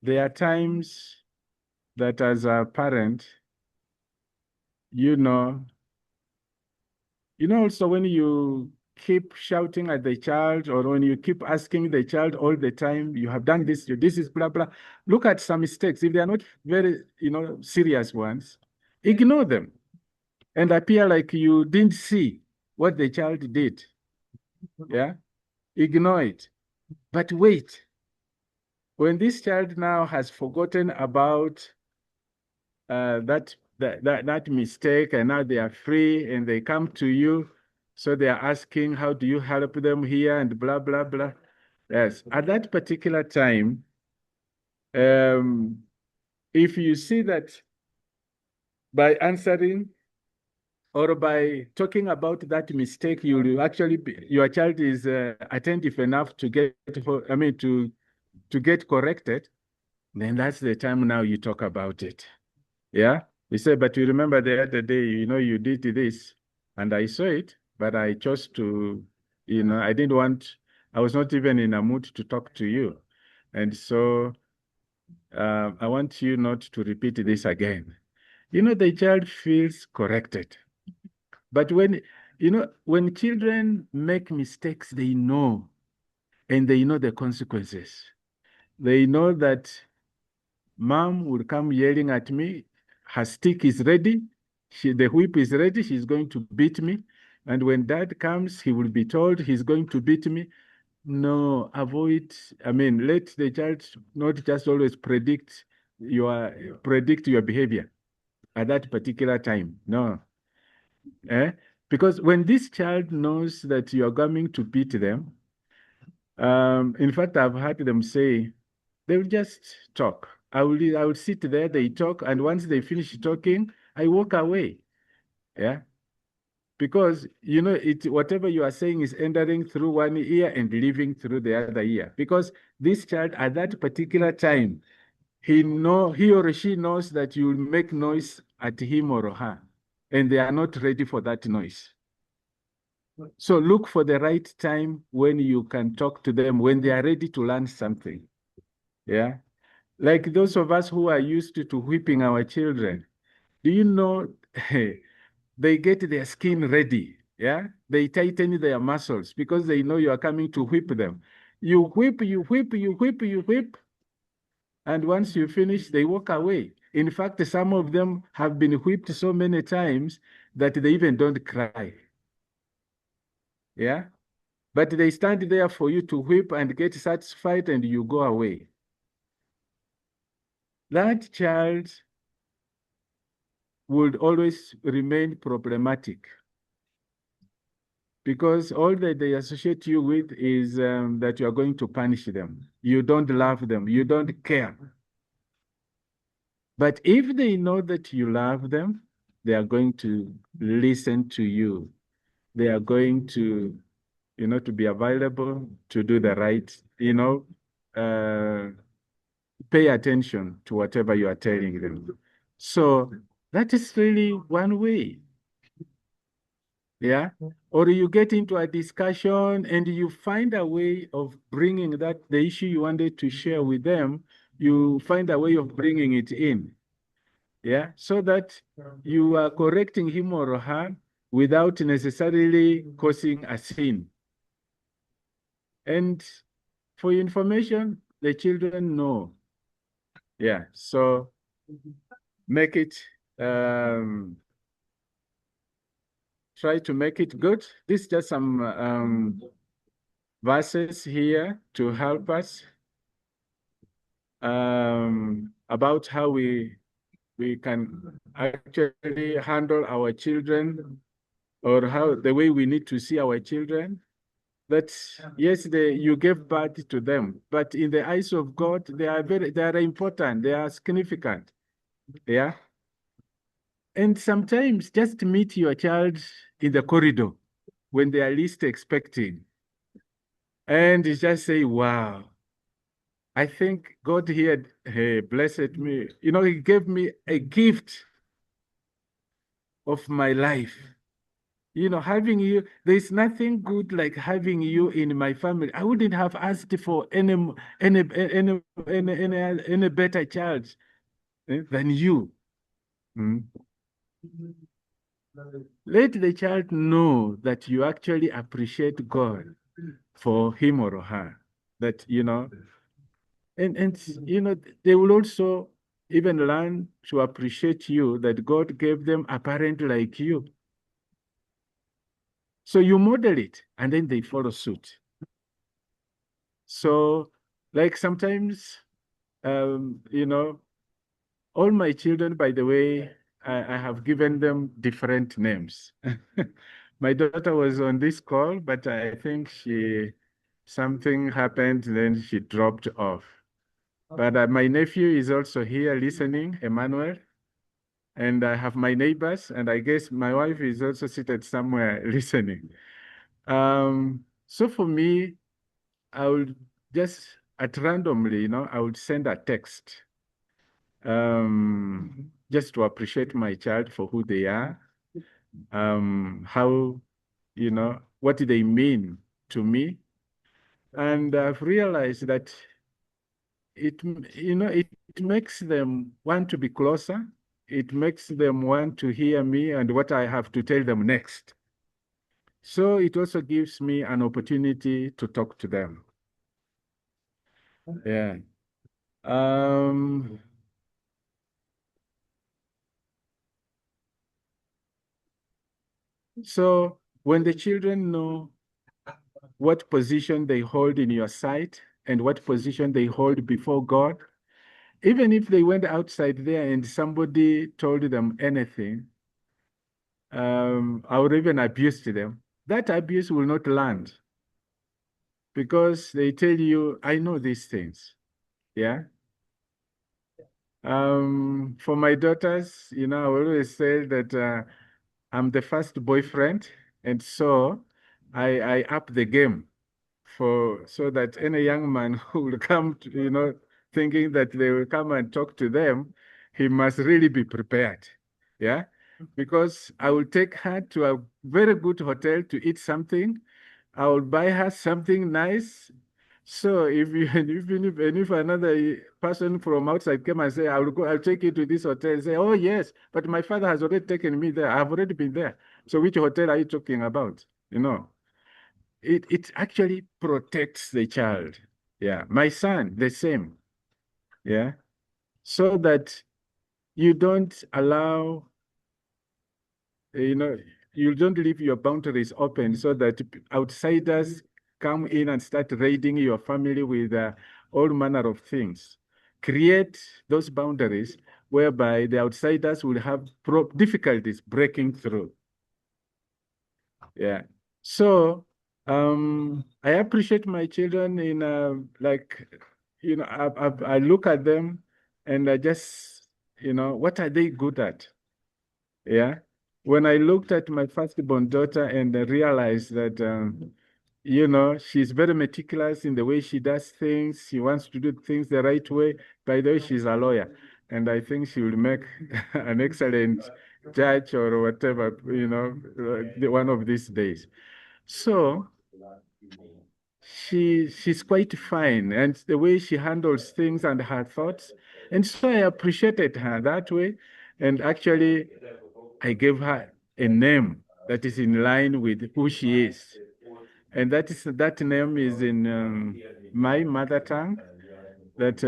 There are times that as a parent, also when you keep shouting at the child, or when you keep asking the child all the time, you have done this is blah, blah. Look at some mistakes. If they are not very, serious ones, ignore them and appear like you didn't see what the child did. Yeah, ignore it. But wait, when this child now has forgotten about that mistake, and now they are free and they come to you, so they are asking, how do you help them here, and blah, blah, blah. Yes, at that particular time, if you see that by answering or by talking about that mistake, your child is attentive enough to get corrected, then that's the time now you talk about it. Yeah, you say, but you remember the other day, you did this, and I saw it, but I chose to, I was not even in a mood to talk to you. And so I want you not to repeat this again. The child feels corrected. But when You know, when children make mistakes, they know, and they know the consequences. They know that mom will come yelling at me, her stick is ready, the whip is ready, she's going to beat me. And when dad comes, he will be told he's going to beat me. No, avoid, let the child not just always predict your behavior at that particular time. No. Because when this child knows that you are coming to beat them, in fact, I've heard them say, they will just talk. I will sit there, they talk, and once they finish talking, I walk away. Yeah. Because whatever you are saying is entering through one ear and leaving through the other ear. Because this child at that particular time, he or she knows that you will make noise at him or her, and they are not ready for that noise. So look for the right time when you can talk to them, when they are ready to learn something. Yeah. Like those of us who are used to whipping our children, do you know they get their skin ready? Yeah. They tighten their muscles because they know you are coming to whip them. You whip, you whip, you whip, you whip. And once you finish, they walk away. In fact, some of them have been whipped so many times that they even don't cry. Yeah. But they stand there for you to whip and get satisfied and you go away. That child would always remain problematic because all that they associate you with is that you are going to punish them. You don't love them. You don't care. But if they know that you love them, they are going to listen to you. They are going to, to be available to do the right, pay attention to whatever you are telling them. So that is really one way. Yeah. Or you get into a discussion and you find a way of bringing the issue you wanted to share with them, you find a way of bringing it in. Yeah. So that you are correcting him or her without necessarily causing a scene. And for information, the children know. Yeah. So make it, try to make it good. This is just some verses here to help us about how we can actually handle our children, or how the way we need to see our children. That yes, you gave birth to them, but in the eyes of God, they are important, they are significant. Yeah. And sometimes just meet your child in the corridor when they are least expecting, and just say, wow, I think God here blessed me. He gave me a gift of my life. Having you, there's nothing good like having you in my family. I wouldn't have asked for any better child than you. Mm. Let the child know that you actually appreciate God for him or her. That and they will also even learn to appreciate you, that God gave them a parent like you. So you model it, and then they follow suit. So, like sometimes, all my children, by the way, I have given them different names. My daughter was on this call, but I think something happened, then she dropped off. But my nephew is also here listening, Emmanuel. And I have my neighbors, and I guess my wife is also seated somewhere listening. So for me, I would just at randomly, I would send a text just to appreciate my child for who they are, how, what do they mean to me. And I've realized that it makes them want to be closer. It makes them want to hear me and what I have to tell them next. So it also gives me an opportunity to talk to them. Yeah. So when the children know what position they hold in your sight and what position they hold before God, even if they went outside there and somebody told them anything, or even abused them, that abuse will not land because they tell you, I know these things. Yeah. For my daughters, I always say that I'm the first boyfriend, and so I up the game so that any young man who will come to, thinking that they will come and talk to them, he must really be prepared. Yeah. Because I will take her to a very good hotel to eat something. I will buy her something nice. So if another person from outside came and say, I'll take you to this hotel, say, oh yes, but my father has already taken me there. I've already been there. So which hotel are you talking about? It actually protects the child. Yeah. My son, the same. Yeah. So that you don't allow, you don't leave your boundaries open so that outsiders come in and start raiding your family with all manner of things. Create those boundaries whereby the outsiders will have difficulties breaking through. Yeah. So I appreciate my children in I look at them and I just, what are they good at? Yeah. When I looked at my firstborn daughter and I realized that, she's very meticulous in the way she does things. She wants to do things the right way. By the way, she's a lawyer. And I think she will make an excellent judge or whatever, one of these days. So she's quite fine, and the way she handles things and her thoughts. And so I appreciated her that way. And actually, I gave her a name that is in line with who she is. And that name is in my mother tongue. That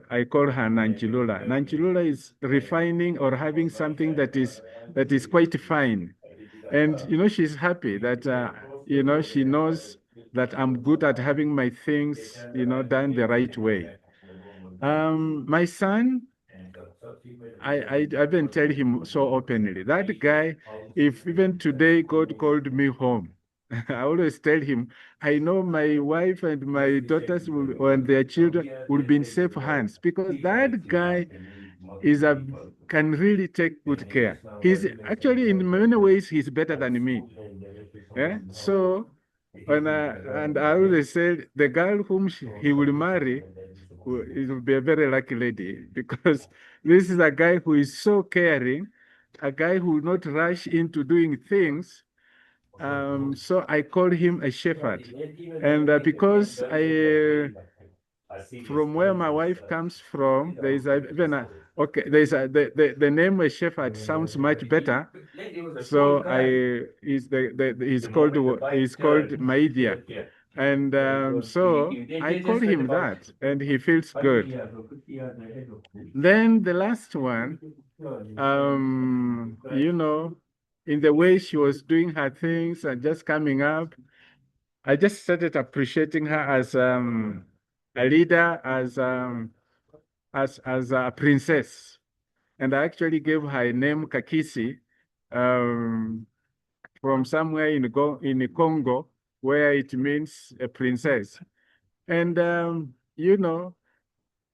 I call her Nanchilula. Nanchilula is refining or having something that is quite fine. And she's happy that she knows that I'm good at having my things done the right way. My son, I even tell him so openly. That guy, if even today God called me home, I always tell him, I know my wife and my daughters and their children will be in safe hands because that guy can really take good care. He's actually in many ways he's better than me. Yeah? So and I always say the girl whom he will marry will be a very lucky lady because this is a guy who is so caring, a guy who will not rush into doing things. So I call him a shepherd. And because from where my wife comes from, there is the name a shepherd sounds much better. So he's called Maidia. And so I call him that, and he feels good. Then the last one, in the way she was doing her things and just coming up, I just started appreciating her as a leader, as a princess. And I actually gave her a name, Kakisi, from somewhere in Congo, where it means a princess. And,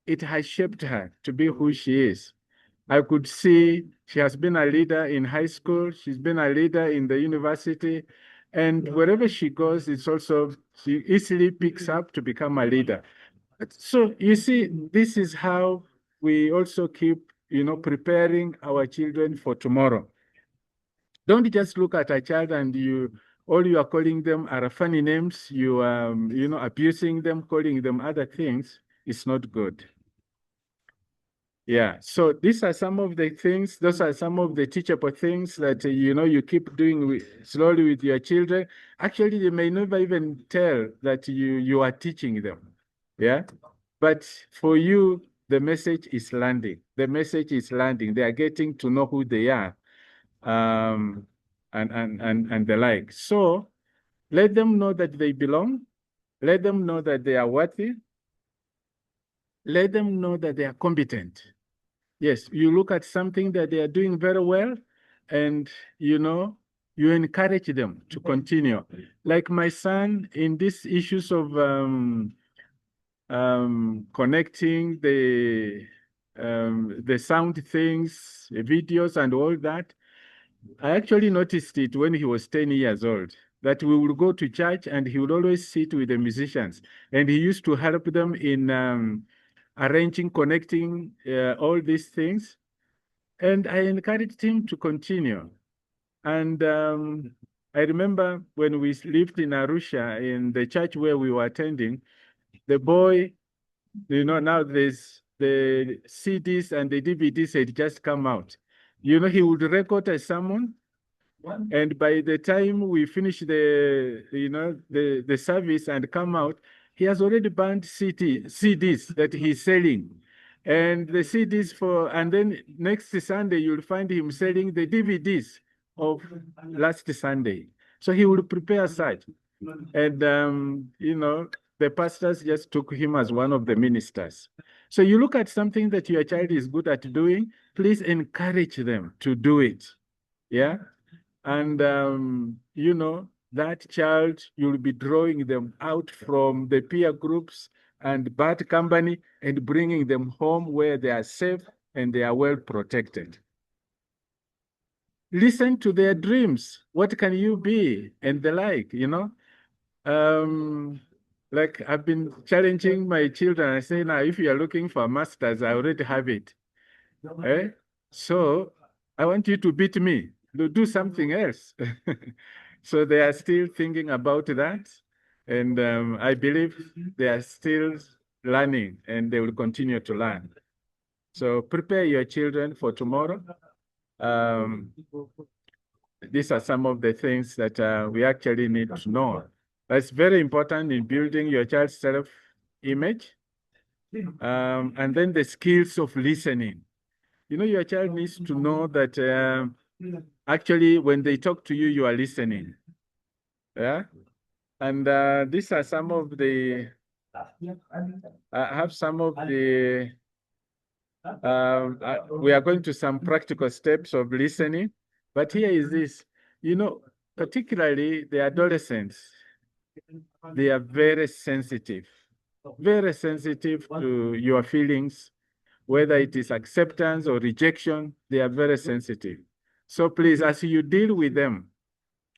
it has shaped her to be who she is. I could see she has been a leader in high school. She's been a leader in the university. And wherever she goes, she easily picks up to become a leader. So you see, this is how we also keep, preparing our children for tomorrow. Don't just look at a child and all you are calling them are funny names. You abusing them, calling them other things. It's not good. Yeah, so these are some of the things, those are some of the teachable things that, you keep doing slowly with your children. Actually, they may never even tell that you are teaching them. Yeah. But for you, the message is landing. The message is landing. They are getting to know who they are, and the like. So let them know that they belong. Let them know that they are worthy. Let them know that they are competent. Yes, you look at something that they are doing very well, and you encourage them to continue. Like my son in these issues of connecting the sound things, videos, and all that. I actually noticed it when he was 10 years old, that we would go to church and he would always sit with the musicians, and he used to help them in arranging, connecting all these things. And I encouraged him to continue. And I remember when we lived in Arusha, in the church where we were attending, the boy, now there's the CDs and the DVDs had just come out. He would record a sermon, and by the time we finish the service and come out, he has already burned CDs that he's selling. And the CDs and then next Sunday, you'll find him selling the DVDs of last Sunday. So he will prepare such. And, the pastors just took him as one of the ministers. So you look at something that your child is good at doing, please encourage them to do it. Yeah. And, that child, you'll be drawing them out from the peer groups and bad company and bringing them home where they are safe and they are well protected. Listen to their dreams. What can you be? And the like, like I've been challenging my children. I say, now, if you are looking for a master's, I already have it. So I want you to beat me, to do something else. So they are still thinking about that. And I believe they are still learning and they will continue to learn. So prepare your children for tomorrow. These are some of the things that we actually need to know. That's very important in building your child's self-image. And then the skills of listening. Your child needs to know that actually when they talk to you, you are listening. Yeah. And these are some of the, I have some of the, we are going to some practical steps of listening. But here is this, particularly the adolescents, they are very sensitive to your feelings, whether it is acceptance or rejection, they are very sensitive. So please, as you deal with them,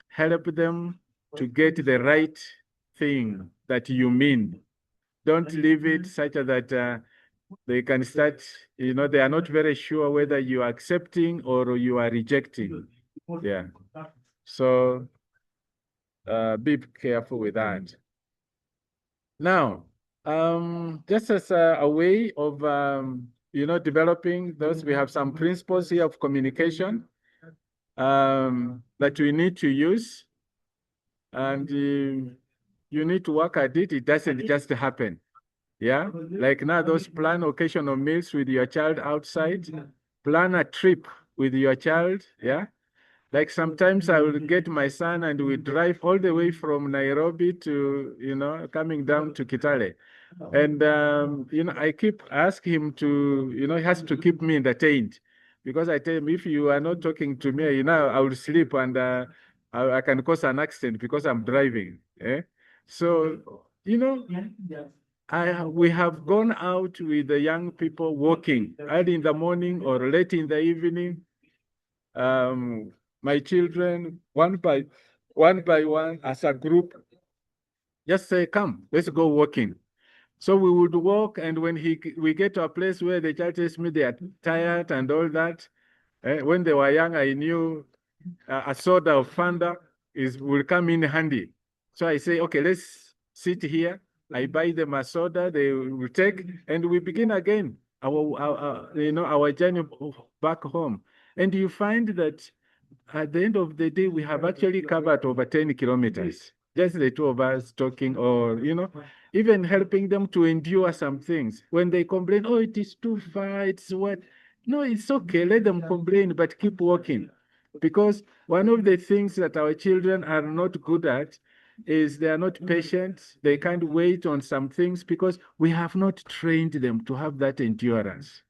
help them to get the right thing that you mean. Don't leave it such that they can start, they are not very sure whether you are accepting or you are rejecting. Yeah. So be careful with that. Now, just as a way of, developing those, we have some principles here of communication that we need to use. And you need to work at it. It doesn't just happen. Yeah. Like now, those plan occasional meals with your child outside, plan a trip with your child. Yeah. Like sometimes I will get my son and we drive all the way from Nairobi to, coming down to Kitale. And, I keep asking him to, he has to keep me entertained because I tell him, if you are not talking to me, I will sleep and I can cause an accident because I'm driving. So, we have gone out with the young people walking early in the morning or late in the evening. My children, one by one, as a group, just say, come, let's go walking. So we would walk, and when we get to a place where the child tells me they are tired and all that, when they were young, I knew a soda of Fanta will come in handy. So I say, okay, let's sit here. I buy them a soda, they will take, and we begin again. our journey back home. And you find that at the end of the day, we have actually covered over 10 kilometers. Just the two of us talking, or, even helping them to endure some things. When they complain, oh, it is too far, it's what? No, it's okay. Let them complain, but keep walking. Because one of the things that our children are not good at is they are not patient. They can't wait on some things because we have not trained them to have that endurance.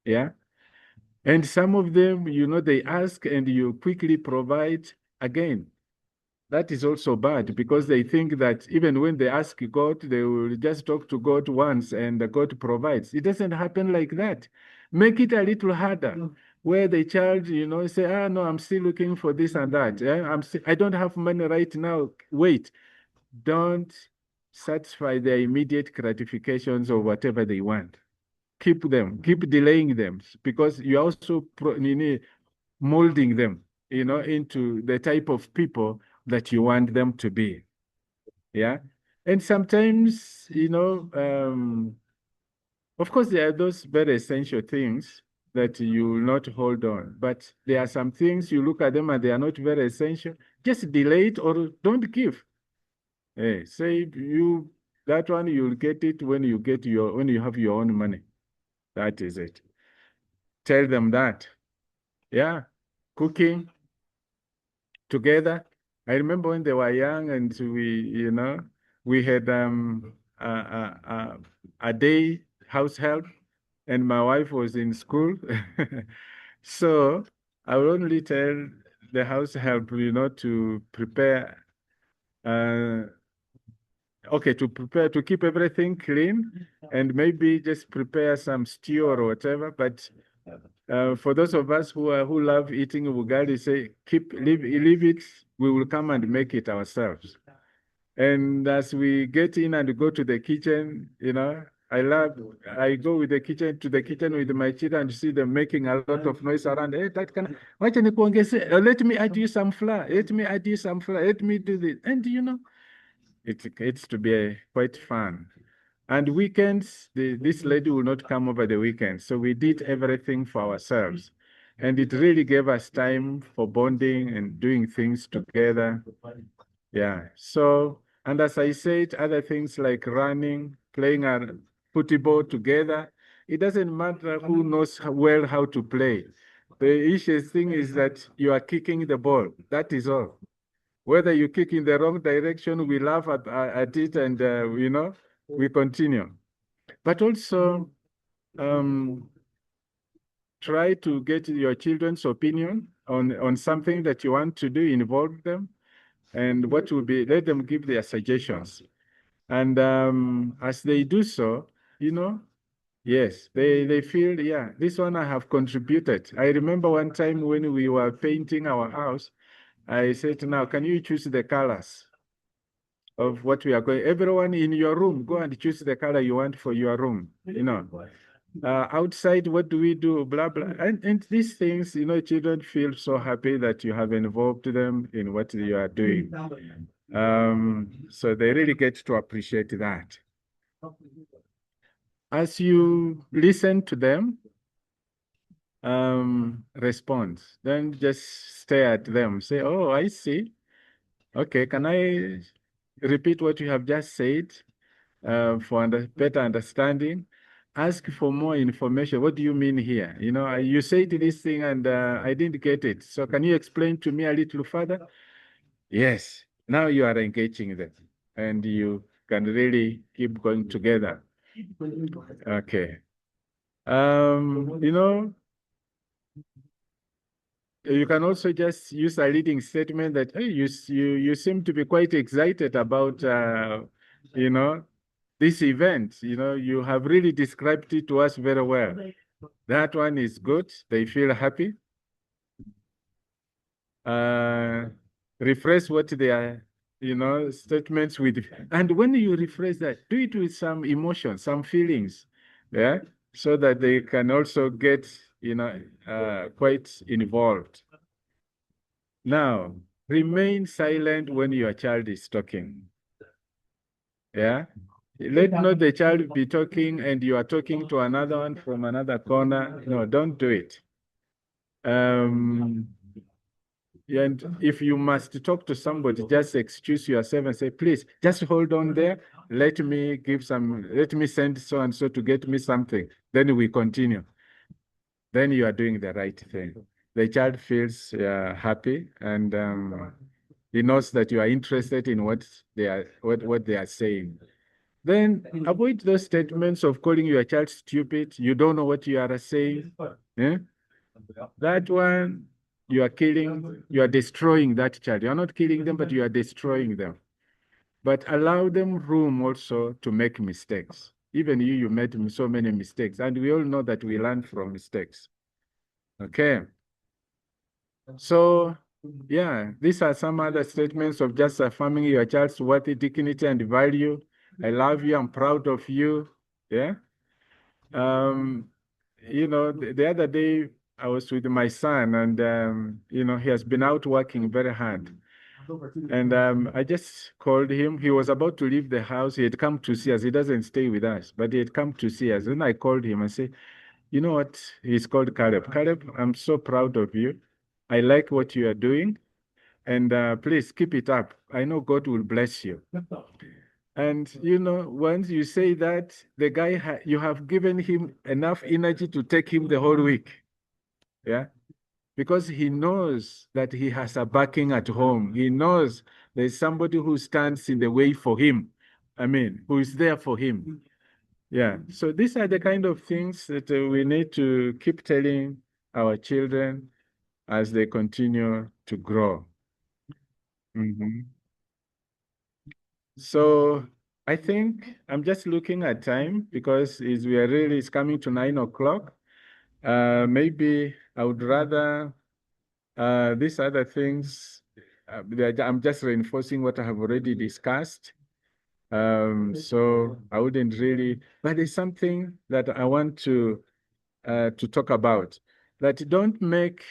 Yeah. And some of them, they ask and you quickly provide again. That is also bad because they think that even when they ask God, they will just talk to God once and God provides. It doesn't happen like that. Make it a little harder, where the child, say, no, I'm still looking for this and that. I don't have money right now. Wait, don't satisfy their immediate gratifications or whatever they want. Keep delaying them, because you're also molding them, into the type of people that you want them to be. Yeah. And sometimes, of course, there are those very essential things that you will not hold on, but there are some things you look at them and they are not very essential. Just delay it or don't give. Hey, say that one, you'll get it when you have your own money. That is it. Tell them that. Yeah. Cooking together. I remember when they were young and we had a day house help and my wife was in school. So I would only tell the house help, to prepare, to keep everything clean and maybe just prepare some stew or whatever. But for those of us who love eating ugali, say leave it. We will come and make it ourselves. And as we get in and go to the kitchen, I go to the kitchen with my children and see them making a lot of noise around. Hey, let me add you some flour. Let me add you some flour. Let me do this. And it's to be quite fun. And weekends, this lady will not come over the weekend. So we did everything for ourselves. And it really gave us time for bonding and doing things together. Yeah. So, and as I said, other things like running, playing a football together, it doesn't matter who knows well how to play. The easiest thing is that you are kicking the ball. That is all. Whether you kick in the wrong direction, we laugh at it and, we continue. But also, try to get your children's opinion on something that you want to do, involve them, and let them give their suggestions. And as they do so, yes, they feel, yeah, this one I have contributed. I remember one time when we were painting our house, I said, now, can you choose the colors of what we are going? Everyone in your room, go and choose the color you want for your room, outside, what do we do? Blah, blah. And these things, children feel so happy that you have involved them in what you are doing. So they really get to appreciate that. As you listen to them, respond. Then just stare at them. Say, oh, I see. Okay, can I repeat what you have just said for better understanding? Ask for more information. What do you mean here? You said this thing and I didn't get it. So can you explain to me a little further? Yes. Now you are engaging them and you can really keep going together. Okay. You can also just use a leading statement that, hey, you seem to be quite excited about, this event. You have really described it to us very well. That one is good. They feel happy. Rephrase what they are, statements with. And when you rephrase that, do it with some emotion, some feelings, yeah, so that they can also get, quite involved. Now, remain silent when your child is talking. Yeah. Let not the child be talking and you are talking to another one from another corner. No, don't do it. And if you must talk to somebody, just excuse yourself and say, please, just hold on there. Let me send so and so to get me something. Then we continue. Then you are doing the right thing. The child feels happy and he knows that you are interested in what they are saying. Then avoid those statements of calling your child stupid. You don't know what you are saying. Eh? That one, you are destroying that child. You are not killing them, but you are destroying them. But allow them room also to make mistakes. Even you made so many mistakes. And we all know that we learn from mistakes. Okay. So, yeah, these are some other statements of just affirming your child's worth, dignity, and value. I love you. I'm proud of you. Yeah. The other day I was with my son, and he has been out working very hard. And I just called him. He was about to leave the house. He had come to see us. He doesn't stay with us, but he had come to see us. Then I called him and said, you know what? He's called Caleb. Caleb, I'm so proud of you. I like what you are doing. And please keep it up. I know God will bless you. And once you say that, the guy, you have given him enough energy to take him the whole week. Yeah. Because he knows that he has a backing at home. He knows there's somebody who stands in the way for him. I mean, who is there for him. Yeah. So these are the kind of things that we need to keep telling our children as they continue to grow. So I think I'm just looking at time because it's coming to 9 o'clock. Maybe I would rather these other things. I'm just reinforcing what I have already discussed. So I wouldn't really, but it's something that I want to talk about. That don't make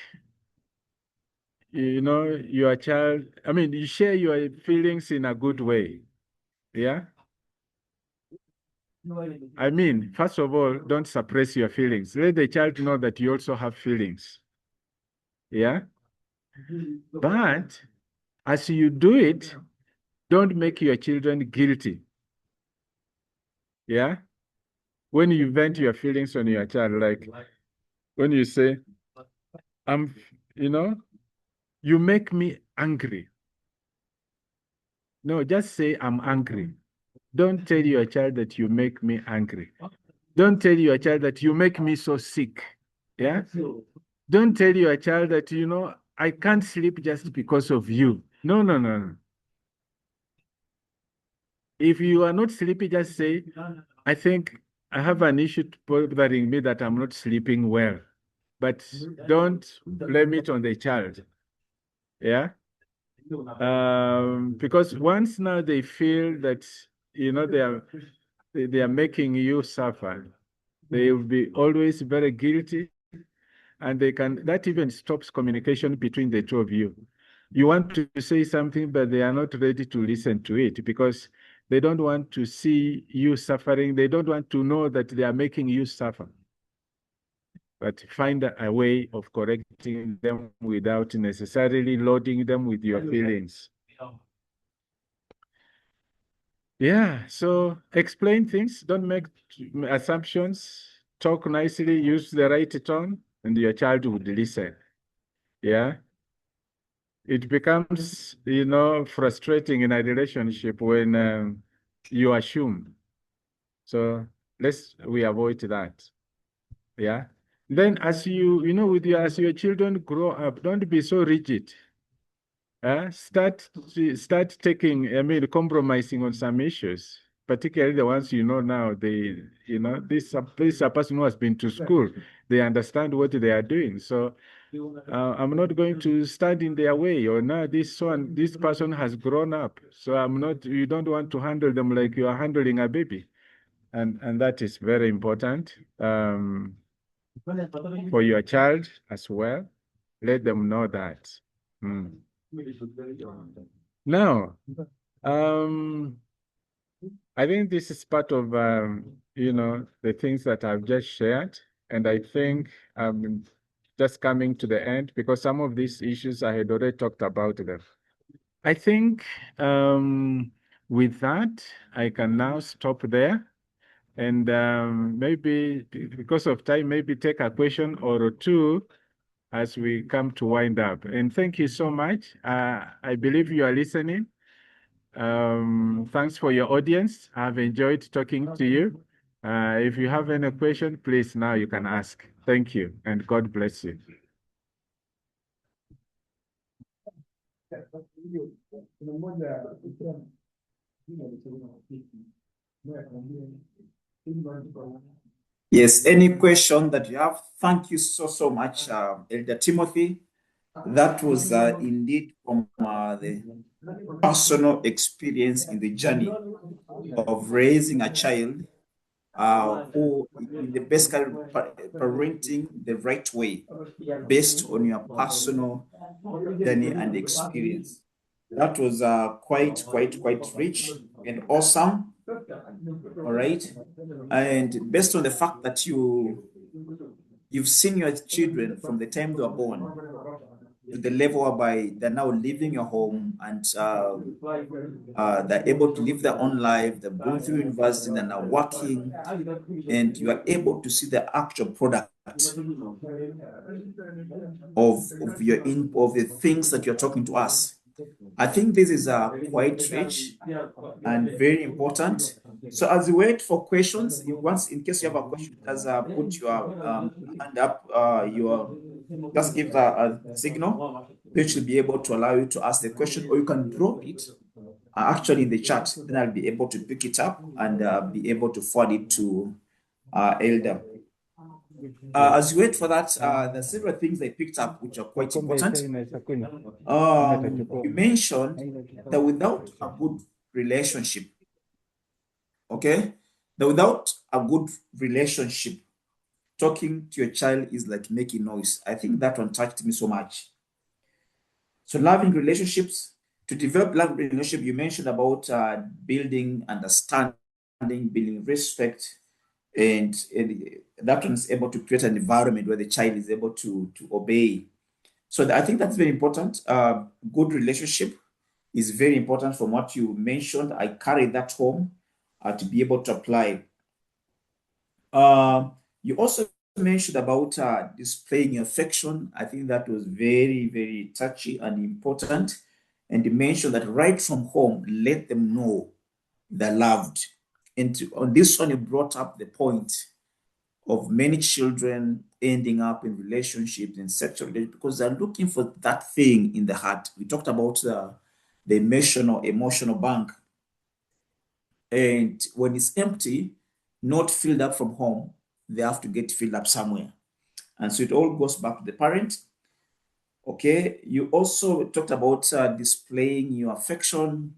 your child. I mean, you share your feelings in a good way. Yeah. I mean, first of all, don't suppress your feelings. Let the child know that you also have feelings. Yeah. But as you do it, don't make your children guilty. Yeah. When you vent your feelings on your child, like when you say, you make me angry. No, just say, I'm angry. Don't tell your child that you make me angry. Don't tell your child that you make me so sick. Yeah. Don't tell your child that, I can't sleep just because of you. No, no, no, no. If you are not sleepy, just say, I think I have an issue bothering me that I'm not sleeping well. But don't blame it on the child. Yeah. Because once now they feel that, they are making you suffer, they will be always very guilty. And that even stops communication between the two of you. You want to say something, but they are not ready to listen to it because they don't want to see you suffering. They don't want to know that they are making you suffer. But find a way of correcting them without necessarily loading them with your feelings. Yeah, so explain things, don't make assumptions, talk nicely, use the right tone, and your child would listen. Yeah. It becomes, frustrating in a relationship when you assume. So we avoid that. Yeah. Then as as your children grow up, don't be so rigid. Start compromising on some issues, particularly the ones now. This is a person who has been to school. They understand what they are doing. So I'm not going to stand in their way. Or now this person has grown up. So you don't want to handle them like you are handling a baby. And that is very important for your child as well. Let them know that. Now, I think this is part of, the things that I've just shared. And I think I'm just coming to the end because some of these issues I had already talked about them. I think with that, I can now stop there. And maybe because of time, maybe take a question or two as we come to wind up. And thank you so much. I believe you are listening. Thanks for your audience. I've enjoyed talking to you. If you have any question, please now you can ask. Thank you, and God bless you. Yes, any question that you have? Thank you so much, Elder Timothy. That was indeed from the personal experience in the journey of raising a child who, in the best kind of parenting the right way, based on your personal journey and experience. That was quite rich and awesome. All right, and based on the fact that you've seen your children from the time they were born to the level whereby they're now leaving your home and they're able to live their own life, they're going through university, they're now working, and you are able to see the actual product of the things that you're talking to us. I think this is quite rich and very important. So as you wait for questions, in case you have a question, just put your hand up, just give a signal, which will be able to allow you to ask the question, or you can drop it actually in the chat. Then I'll be able to pick it up and be able to forward it to Elder. As you wait for that, there are several things I picked up which are quite important. You mentioned that without a good relationship, okay, that without a good relationship, talking to your child is like making noise. I think that one touched me so much. So loving relationships, to develop loving relationship, you mentioned about building understanding, building respect, and that one is able to create an environment where the child is able to obey. So I think that's very important. Good relationship is very important from what you mentioned. I carry that home to be able to apply. You also mentioned about displaying affection. I think that was very touchy and important. And you mentioned that right from home, let them know they're loved. And on this one, you brought up the point of many children ending up in relationships and sexual relationships because they're looking for that thing in the heart. We talked about the emotional bank. And when it's empty, not filled up from home, they have to get filled up somewhere. And so it all goes back to the parent. Okay, you also talked about displaying your affection.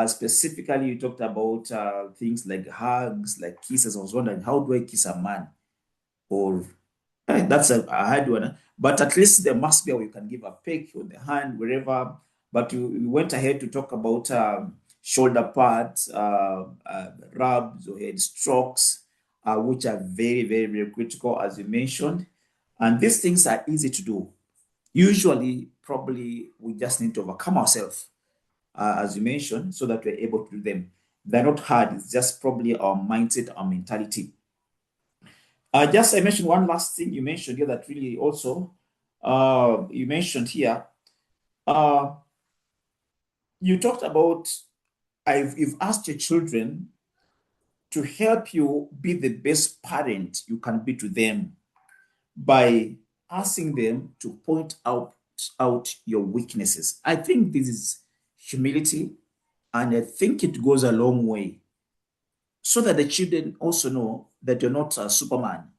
Specifically, you talked about things like hugs, like kisses. I was wondering, how do I kiss a man? Or that's a hard one. But at least there must be a way you can give a peck on the hand, wherever. But you went ahead to talk about shoulder pads, rubs or head strokes, which are very critical, as you mentioned. And these things are easy to do. Usually, probably, we just need to overcome ourselves, as you mentioned, so that we're able to do them. They're not hard. It's just probably our mindset, our mentality. I mentioned one last thing you mentioned here that really also you mentioned here. You talked about you've asked your children to help you be the best parent you can be to them by asking them to point out your weaknesses. I think this is humility, and I think it goes a long way so that the children also know that you're not a Superman,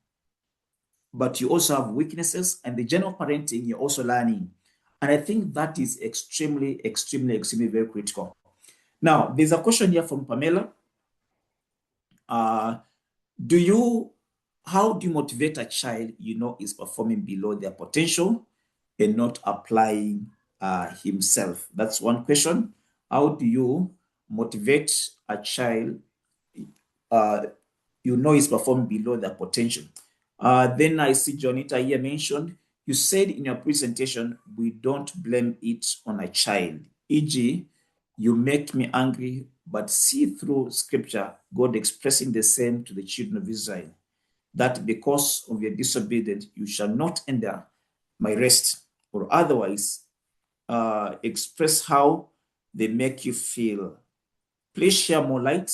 but you also have weaknesses, and the general parenting you're also learning. And I think that is extremely very critical. Now, there's a question here from Pamela. How do you motivate a child you know is performing below their potential and not applying himself? That's one question. How do you motivate a child, you know is performing below their potential. Then I see Jonita here mentioned, you said in your presentation, we don't blame it on a child. E.g., you make me angry, but see through scripture, God expressing the same to the children of Israel, that because of your disobedience, you shall not enter my rest, or otherwise express how they make you feel. Please share more light.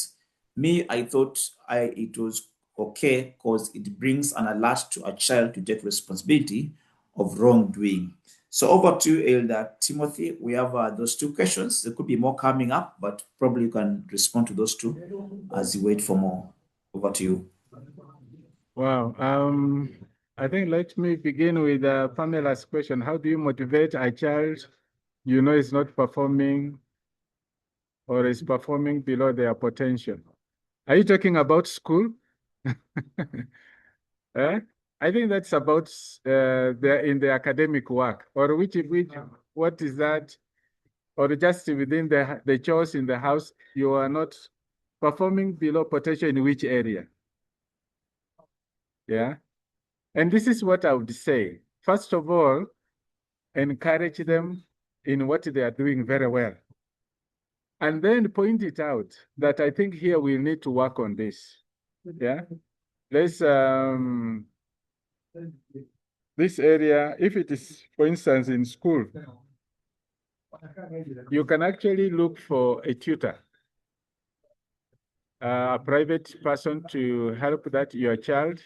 Me, I thought it was okay because it brings an alert to a child to take responsibility of wrongdoing. So over to you, Elder Timothy. We have those two questions. There could be more coming up, but probably you can respond to those two as you wait for more. Over to you. Wow. I think let me begin with Pamela's question. How do you motivate a child you know is not performing or is performing below their potential? Are you talking about school? I think that's about in the academic work, or what is that? Or just within the chores in the house, you are not performing below potential in which area? Yeah. And this is what I would say. First of all, encourage them in what they are doing very well. And then point it out that I think here we need to work on this. Yeah. Let's this area, if it is, for instance, in school, you can actually look for a tutor, a private person to help your child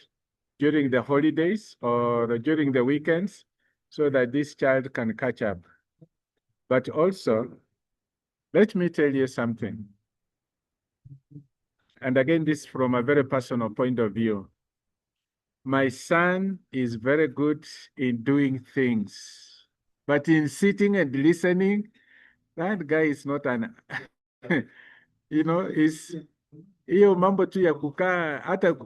during the holidays or during the weekends so that this child can catch up. But also, let me tell you something. And again, this from a very personal point of view. My son is very good in doing things, but in sitting and listening, that guy is not an, is hiyo mambo tu ya kukaa hata.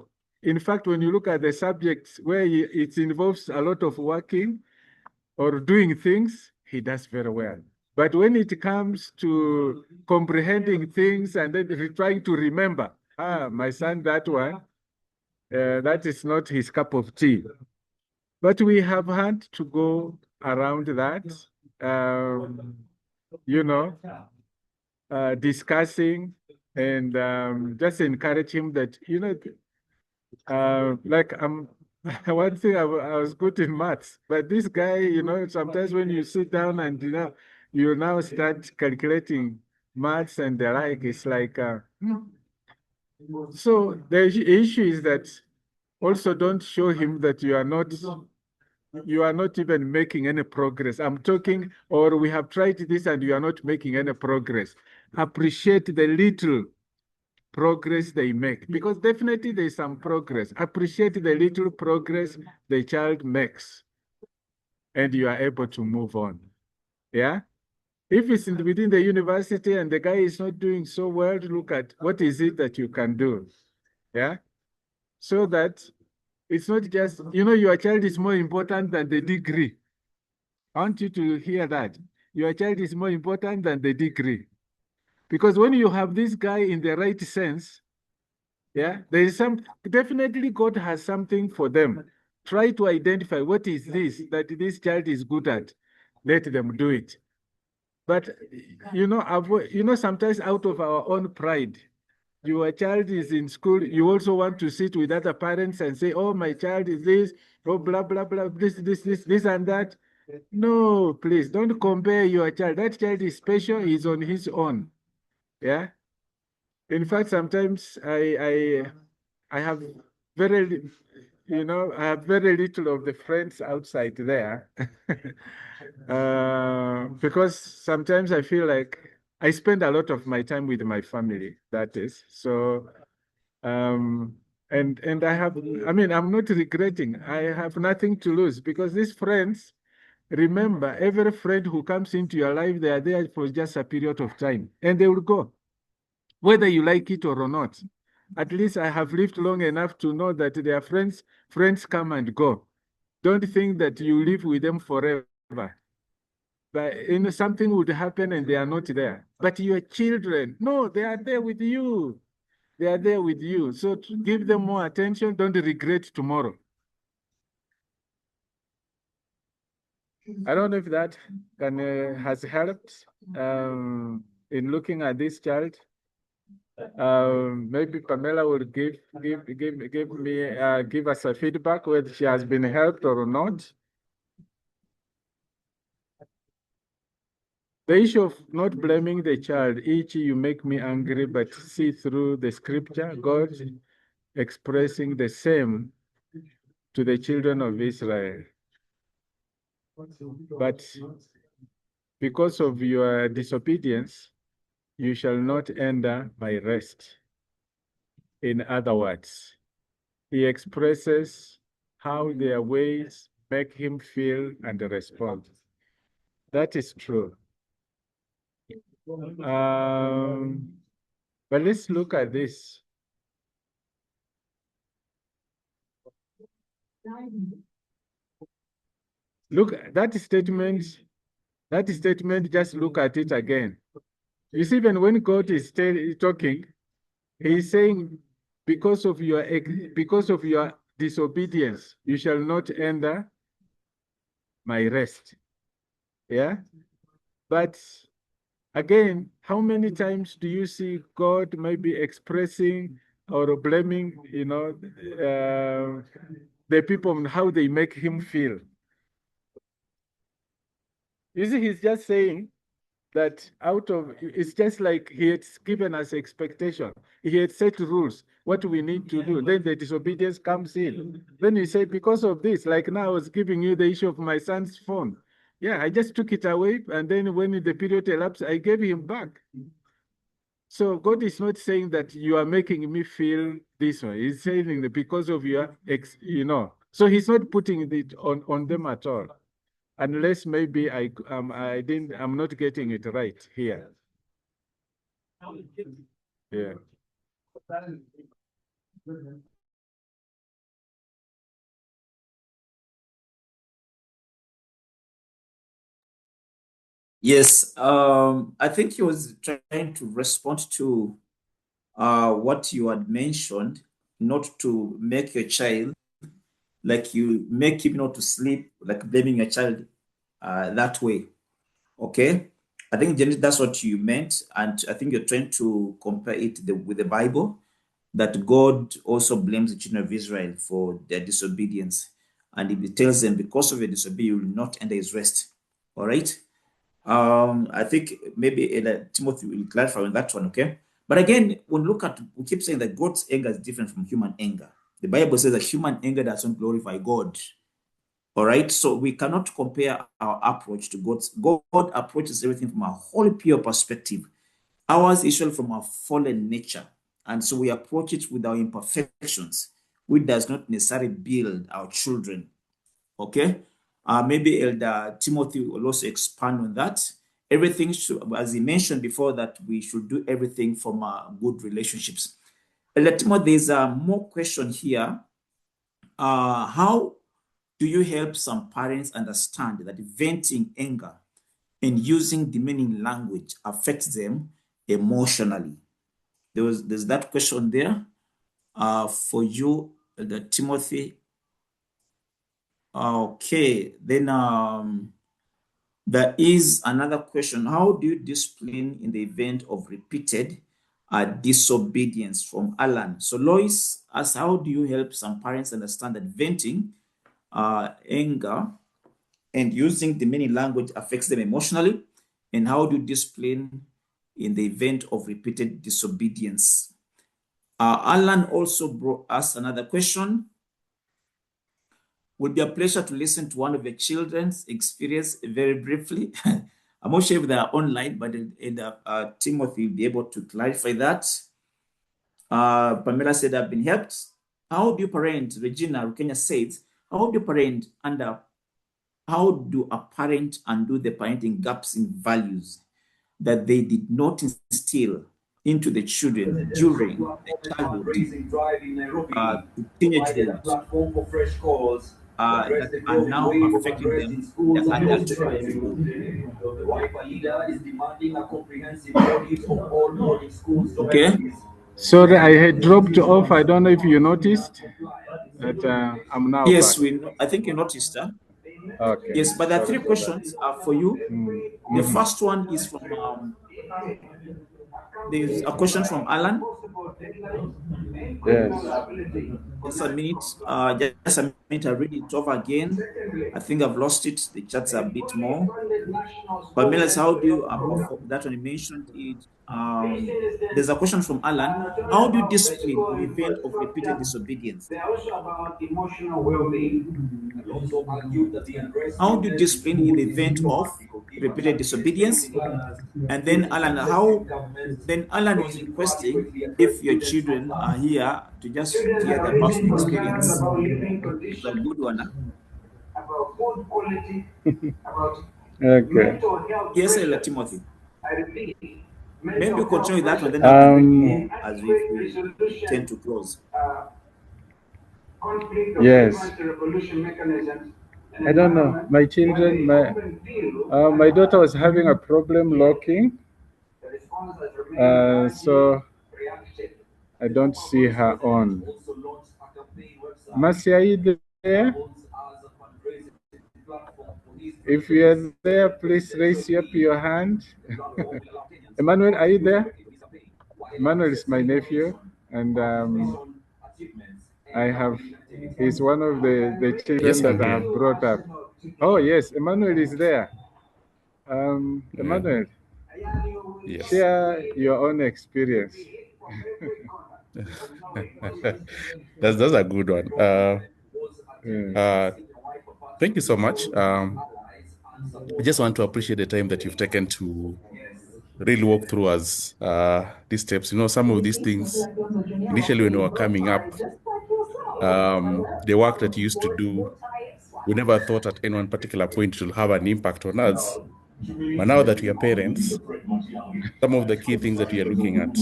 In fact, when you look at the subjects where it involves a lot of working or doing things, he does very well. But when it comes to comprehending things and then trying to remember, my son, that one, that is not his cup of tea. But we have had to go around that, discussing and just encourage him that, like one thing I was good in maths, but this guy, sometimes when you sit down and you now start calculating maths and the like, it's like so the issue is that also don't show him that you are not even making any progress. I'm talking, or we have tried this and you are not making any progress. Appreciate the little progress they make, because definitely there's some progress. Appreciate the little progress the child makes, and you are able to move on. Yeah. If it's within the university and the guy is not doing so well, look at what is it that you can do. Yeah. So that it's not just, your child is more important than the degree. I want you to hear that. Your child is more important than the degree. Because when you have this guy in the right sense, yeah, there is definitely God has something for them. Try to identify what is this that this child is good at. Let them do it. But, sometimes out of our own pride, your child is in school, you also want to sit with other parents and say, oh, my child is this, oh, blah, blah, blah, this and that. No, please don't compare your child. That child is special, he's on his own. Yeah. In fact, sometimes I have very, I have very little of the friends outside there. Because sometimes I feel like I spend a lot of my time with my family, that is. So, and I'm not regretting. I have nothing to lose because these friends, remember, every friend who comes into your life, they are there for just a period of time and they will go, whether you like it or not. At least I have lived long enough to know that their friends come and go. Don't think that you live with them forever. but something would happen and they are not there. But your children, no, they are there with you. They are there with you. So to give them more attention. Don't regret tomorrow. I don't know if that has helped in looking at this child. Maybe Pamela will give us a feedback whether she has been helped or not. The issue of not blaming the child, each you make me angry, but see through the scripture, God expressing the same to the children of Israel. But because of your disobedience, you shall not enter my rest. In other words, he expresses how their ways make him feel and respond. That is true. But let's look at this. Look, that statement, just look at it again. You see, even when God is talking, he's saying, because of your disobedience, you shall not enter my rest. Yeah? But again, how many times do you see God maybe expressing or blaming, the people on how they make him feel? You see, he's just saying that it's just like he had given us expectation. He had set rules, what we need to do. Then the disobedience comes in. Then you say, because of this, like now I was giving you the issue of my son's phone. Yeah, I just took it away. And then when the period elapsed, I gave him back. So God is not saying that you are making me feel this way. He's saying that because of your, So he's not putting it on them at all. Unless maybe I'm not getting it right here. Yeah. Yes, I think he was trying to respond to what you had mentioned, not to make your child, like you make him not to sleep, like blaming your child that way. Okay? I think generally that's what you meant. And I think you're trying to compare it with the Bible, that God also blames the children of Israel for their disobedience. And he tells them, because of your disobedience, you will not enter his rest. All right? I think maybe Timothy will clarify on that one, okay? But again, when we we keep saying that God's anger is different from human anger. The Bible says that human anger doesn't glorify God. All right, so we cannot compare our approach to God's. God approaches everything from a wholly pure perspective. Ours is from our fallen nature, and so we approach it with our imperfections, which does not necessarily build our children. Okay, maybe Elder Timothy will also expand on that. Everything should, as he mentioned before, that we should do everything from good relationships. Elder Timothy, there's more question here. How do you help some parents understand that venting anger and using demeaning language affects them emotionally? There's that question there for you, the Timothy. Okay, then there is another question. How do you discipline in the event of repeated disobedience, from Alan? So Lois asks, how do you help some parents understand that venting anger and using demeaning language affects them emotionally? And how do you discipline in the event of repeated disobedience? Alan also brought us another question. Would be a pleasure to listen to one of your children's experience very briefly. I'm not sure if they are online, but Timothy will be able to clarify that. Pamela said, I've been helped. How do you parent? Regina Rukenya says, how do you parent under how do a parent undo the parenting gaps in values that they did not instill into the children during the childhood to teenagehood? Platform for fresh calls that are now affecting them in the adult school. Okay. Sorry, I had dropped off. I don't know if you noticed that I'm now Yes, back. I think you noticed that. Okay. Yes, but there are Sorry three for that. questions for you. The Mhm. first one is from there's a question from Alan. Yes. Just a minute. Just a minute. I read it over again. I think I've lost it. The charts are a bit more. But Melas, how do you perform that one? You mentioned it. There's a question from Alan. How do you discipline in the event of repeated disobedience? How do you discipline in the event of repeated disobedience? And then Alan was requesting if your children are here to just hear their personal experience. It's a good one. Okay. Yes, Elder Timothy. Maybe you continue with that one, then I can read more as we tend to close. Yes. I don't know. My children, my daughter was having a problem locking, so I don't see her on. Mercy, are you there? If you're there, please raise up your hand. Emmanuel, are you there? Emmanuel is my nephew, and he's one of the children Yes, that I'm I have here. brought up. Oh, yes, Emmanuel is there. Yeah. Emmanuel, Yes. share your own experience. That's a good one. Thank you so much. I just want to appreciate the time that you've taken to really walk through us these steps. You know, some of these things initially when we were coming up, the work that you used to do, we never thought at any one particular point it will have an impact on us. But now that we are parents, some of the key things that we are looking at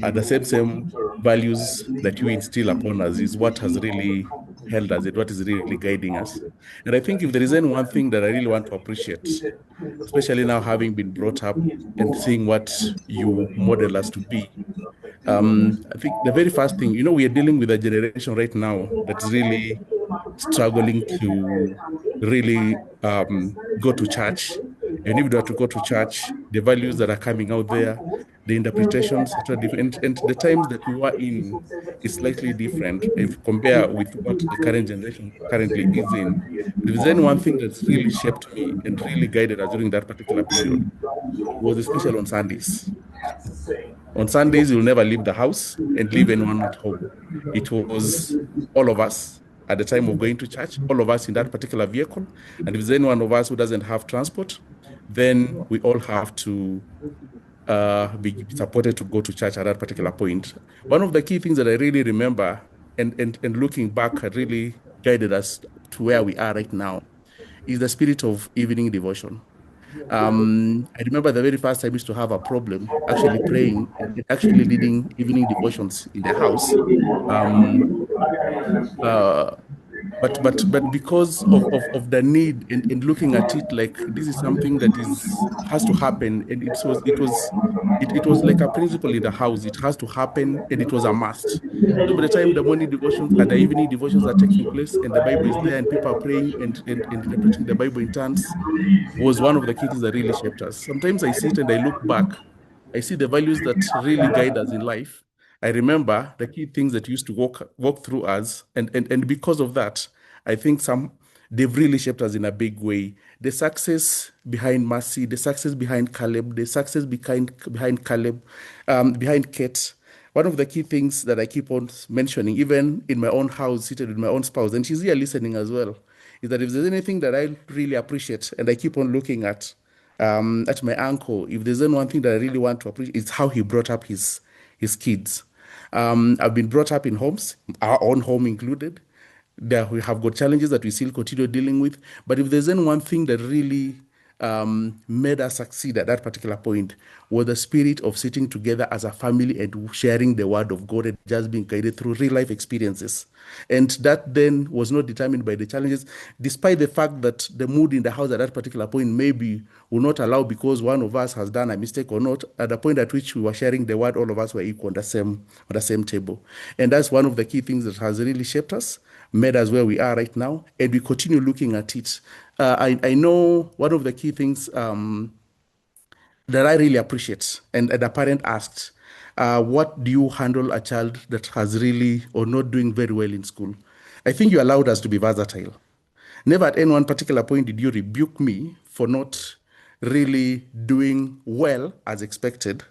are the same values that you instill upon us is what has really held us, and what is really guiding us. And I think if there is any one thing that I really want to appreciate, especially now having been brought up and seeing what you model us to be, I think the very first thing, you know, we are dealing with a generation right now that's really struggling to really go to church. And if they are to go to church, the values that are coming out there, the interpretations are different. And the times that we were in is slightly different if you compare with what the current generation currently is in. But if there's any one thing that's really shaped me and really guided us during that particular period, was especially on Sundays. On Sundays, you'll never leave the house and leave anyone at home. It was all of us at the time of going to church, all of us in that particular vehicle. And if there's any one of us who doesn't have transport, then we all have to be supported to go to church at that particular point. One of the key things that I really remember and looking back really guided us to where we are right now is the spirit of evening devotion. I remember the very first time I used to have a problem actually praying and actually leading evening devotions in the house. Um, uh, but because of the need and looking at it like this is something that has to happen, and it was like a principle in the house. It has to happen, and it was a must. So by the time the morning devotions and the evening devotions are taking place, and the Bible is there, and people are praying and interpreting the Bible in tongues, was one of the key things that really shaped us. Sometimes I sit and I look back, I see the values that really guide us in life. I remember the key things that used to walk through us, and because of that, I think they've really shaped us in a big way. The success behind Mercy, the success behind Caleb, the success behind Caleb, behind Kate. One of the key things that I keep on mentioning, even in my own house, seated with my own spouse, and she's here listening as well, is that if there's anything that I really appreciate, and I keep on looking at my uncle, if there's any one thing that I really want to appreciate, it's how he brought up his kids. I've been brought up in homes, our own home included. There we have got challenges that we still continue dealing with. But if there's any one thing that really made us succeed at that particular point was the spirit of sitting together as a family and sharing the word of God and just being guided through real life experiences. And that then was not determined by the challenges, despite the fact that the mood in the house at that particular point maybe will not allow because one of us has done a mistake or not. At the point at which we were sharing the word, all of us were equal on the same table. And that's one of the key things that has really shaped us, made us where we are right now, and we continue looking at it. I know one of the key things that I really appreciate, and a parent asked, what do you handle a child that has really or not doing very well in school? I think you allowed us to be versatile. Never at any one particular point did you rebuke me for not really doing well as expected.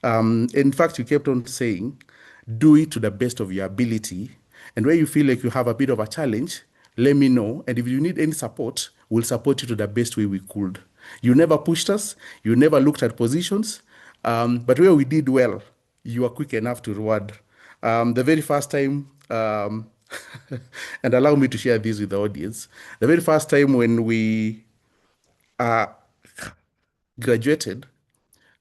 In fact, you kept on saying, do it to the best of your ability. And when you feel like you have a bit of a challenge, let me know. And if you need any support, we'll support you to the best way we could. You never pushed us. You never looked at positions. But where we did well, you were quick enough to reward. The very first time, and allow me to share this with the audience, the very first time when we graduated,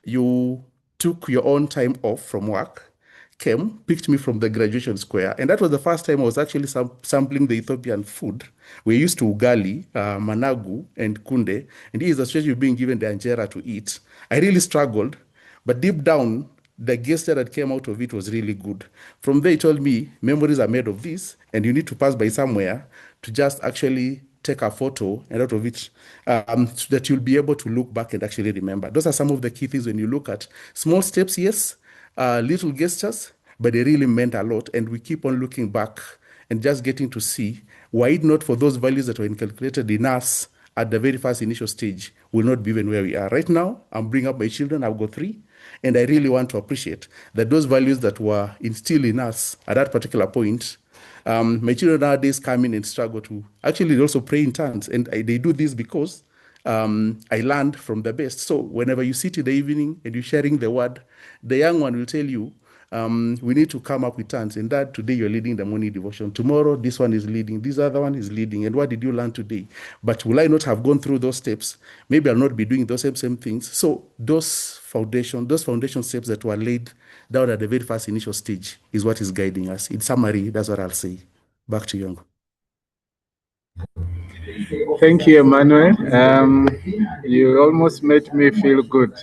you took your own time off from work, came, picked me from the graduation square. And that was the first time I was actually sampling the Ethiopian food. We're used to ugali, managu, and kunde. And this is a situation being given the anjera to eat. I really struggled, but deep down, the gesture that came out of it was really good. From there, he told me, memories are made of this, and you need to pass by somewhere to just actually take a photo and out of it so that you'll be able to look back and actually remember. Those are some of the key things when you look at small steps, yes, little gestures, but they really meant a lot. And we keep on looking back and just getting to see why it not for those values that were inculcated in us at the very first initial stage will not be even where we are. Right now, I'm bringing up my children, I've got 3, and I really want to appreciate that those values that were instilled in us at that particular point, my children nowadays come in and struggle to actually they also pray in tongues, and they do this because I learned from the best. So whenever you sit in the evening and you're sharing the word, the young one will tell you, we need to come up with tongues. And that today you're leading the morning devotion. Tomorrow this one is leading, this other one is leading. And what did you learn today? But will I not have gone through those steps? Maybe I'll not be doing those same things. So those foundation steps that were laid down at the very first initial stage is what is guiding us. In summary, that's what I'll say. Back to you. Thank you, Emmanuel. You almost made me feel good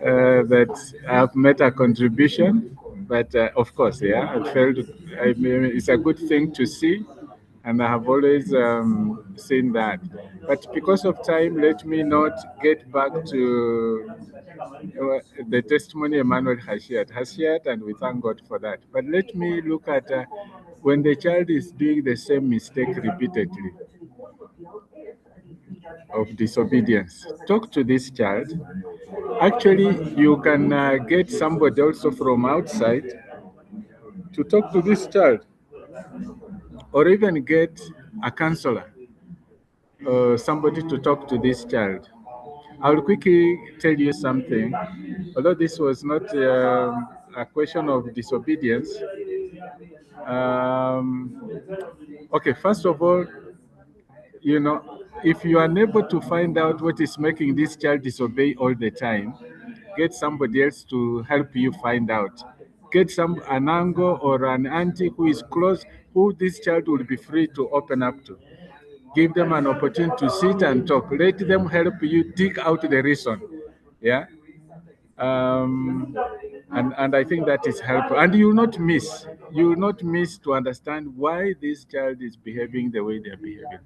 that I've made a contribution. But of course, yeah, I felt it's a good thing to see, and I have always seen that. But because of time, let me not get back to the testimony Emmanuel has shared, and we thank God for that. But let me look at when the child is doing the same mistake repeatedly of disobedience. Talk to this child. Actually, you can get somebody also from outside to talk to this child, or even get a counselor, somebody to talk to this child. I'll quickly tell you something. Although this was not a question of disobedience. Okay, first of all, if you are unable to find out what is making this child disobey all the time, get somebody else to help you find out. Get an uncle or an auntie who is close, who this child will be free to open up to. Give them an opportunity to sit and talk. Let them help you dig out the reason. Yeah. And I think that is helpful. And you will not miss to understand why this child is behaving the way they're behaving.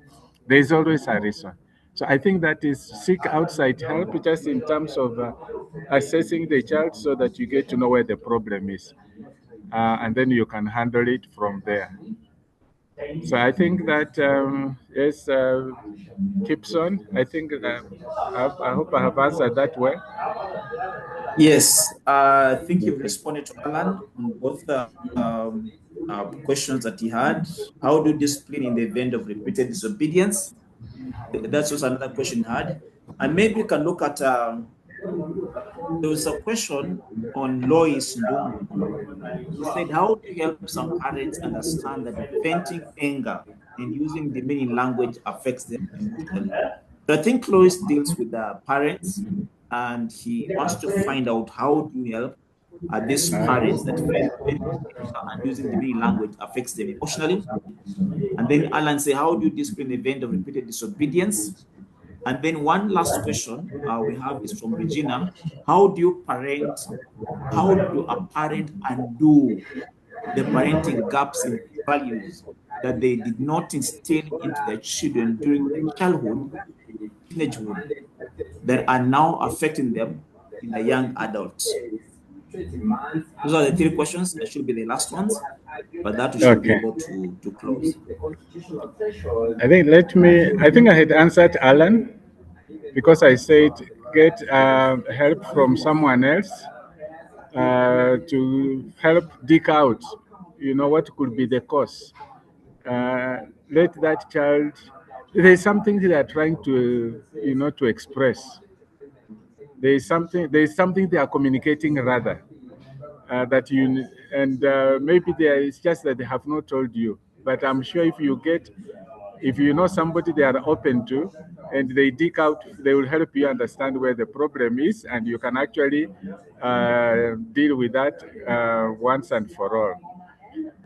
There is always a reason. So I think that is seek outside help just in terms of assessing the child so that you get to know where the problem is. And then you can handle it from there. So I think that, yes, keeps on. I think I hope I have answered that well. Yes, I think you've responded to Alan on both questions that he had. How do you discipline in the event of repeated disobedience? That's also another question he had. And maybe you can look at, there was a question on Lois Ndungu. He said, how do you help some parents understand that venting anger and using demeaning language affects them emotionally? So I think Lois deals with the parents, and he wants to find out how do you help these parents that feel when and using demeaning language affects them emotionally. And then Alan say, how do you discipline the event of repeated disobedience? And then one last question we have is from Regina. How do you parent? How do a parent undo the parenting gaps in values that they did not instill into their children during their childhood, teenagehood, that are now affecting them in the young adults? Those are the three questions. That should be the last ones, but that we should be Okay. able to close. I think I had answered Alan because I said get help from someone else to help dig out, what could be the cause. Let that child, there's something they are trying to, to express. There's something they are communicating rather that you, and maybe it's just that they have not told you. But I'm sure if you know somebody they are open to, and they dig out, they will help you understand where the problem is, and you can actually deal with that once and for all.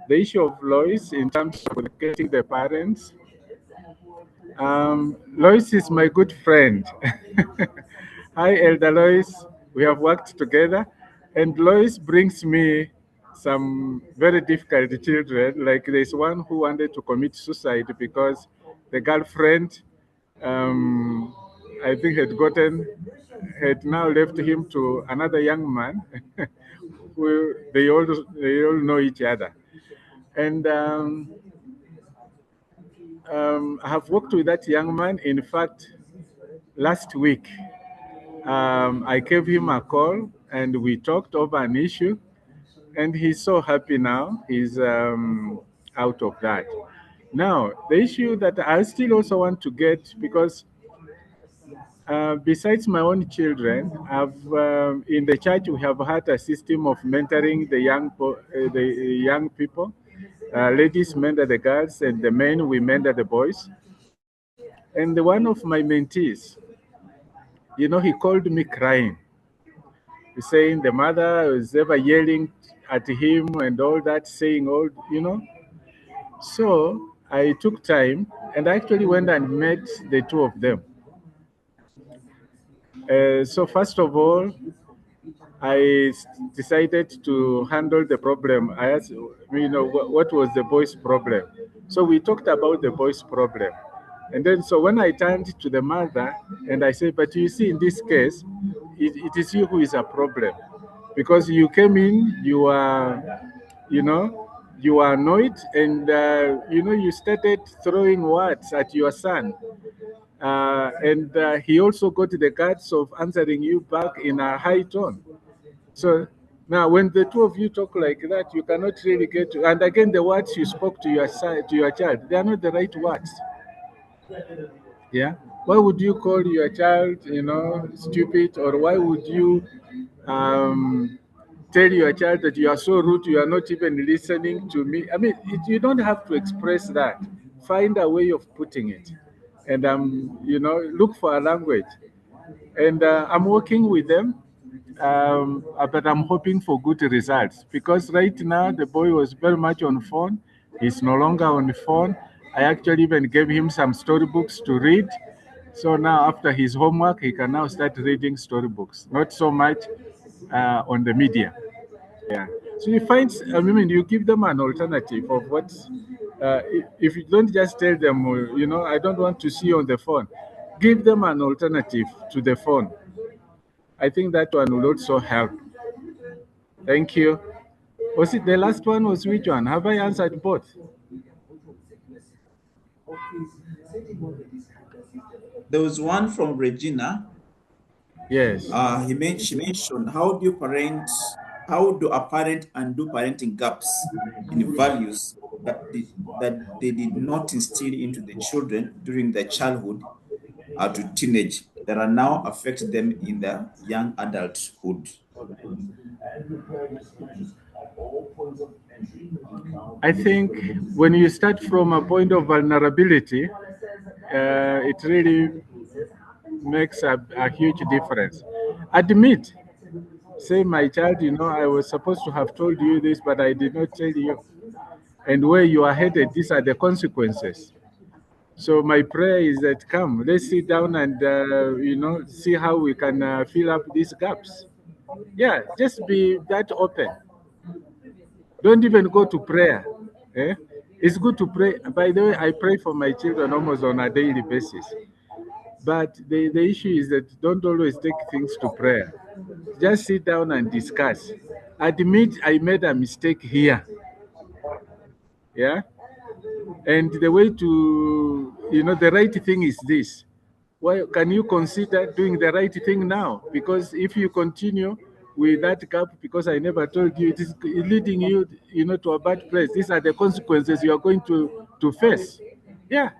The issue of Lois in terms of getting the parents. Lois is my good friend. Hi, Elder Lois. We have worked together, and Lois brings me some very difficult children. Like there's one who wanted to commit suicide because the girlfriend, um, I think, had now left him to another young man. Who they all know each other, and I have worked with that young man. In fact, last week, I gave him a call and we talked over an issue, and he's so happy now. He's out of that. Now, the issue that I still also want to get, because besides my own children, in the church we have had a system of mentoring the young people. Ladies mentor the girls, and the men we mentor the boys. And one of my mentees, he called me crying, saying the mother was ever yelling at him and all that, saying all. So I took time and actually went and met the two of them. So first of all, decided to handle the problem. I asked, what was the boy's problem? So we talked about the boy's problem. And then, so when I turned to the mother and I said, but you see, in this case, it is you who is a problem. Because you came in, you know, you are annoyed, and, you started throwing words at your son. And he also got the guts of answering you back in a high tone. So now, when the two of you talk like that, you cannot really get to. And again, the words you spoke to your child, they are not the right words. Yeah. Why would you call your child, stupid, or why would you um, tell your child that you are so rude, you are not even listening to me? I mean, you don't have to express that. Find a way of putting it, and look for a language. And I'm working with them, but I'm hoping for good results, because right now the boy was very much on phone. He's no longer on the phone. I actually even gave him some storybooks to read. So now, after his homework, he can now start reading storybooks, not so much on the media. Yeah. So you give them an alternative of what, if you don't just tell them, I don't want to see you on the phone, give them an alternative to the phone. I think that one will also help. Thank you. Was it the last one? Was which one? Have I answered both? There was one from Regina. Yes. She mentioned, how do a parent undo parenting gaps in values that they did not instill into the children during their childhood to teenage, that are now affecting them in their young adulthood? I think when you start from a point of vulnerability, it really makes a huge difference. Admit, say, my child, I was supposed to have told you this, but I did not tell you. And where you are headed, these are the consequences. So my prayer is that come, let's sit down and see how we can fill up these gaps. Yeah, just be that open. Don't even go to prayer. Eh? It's good to pray. By the way, I pray for my children almost on a daily basis. But the issue is that don't always take things to prayer. Just sit down and discuss. Admit I made a mistake here. Yeah. And the way to, the right thing is this. Well, can you consider doing the right thing now? Because if you continue with that gap, because I never told you, it is leading you, to a bad place. These are the consequences you are going to face. Yeah,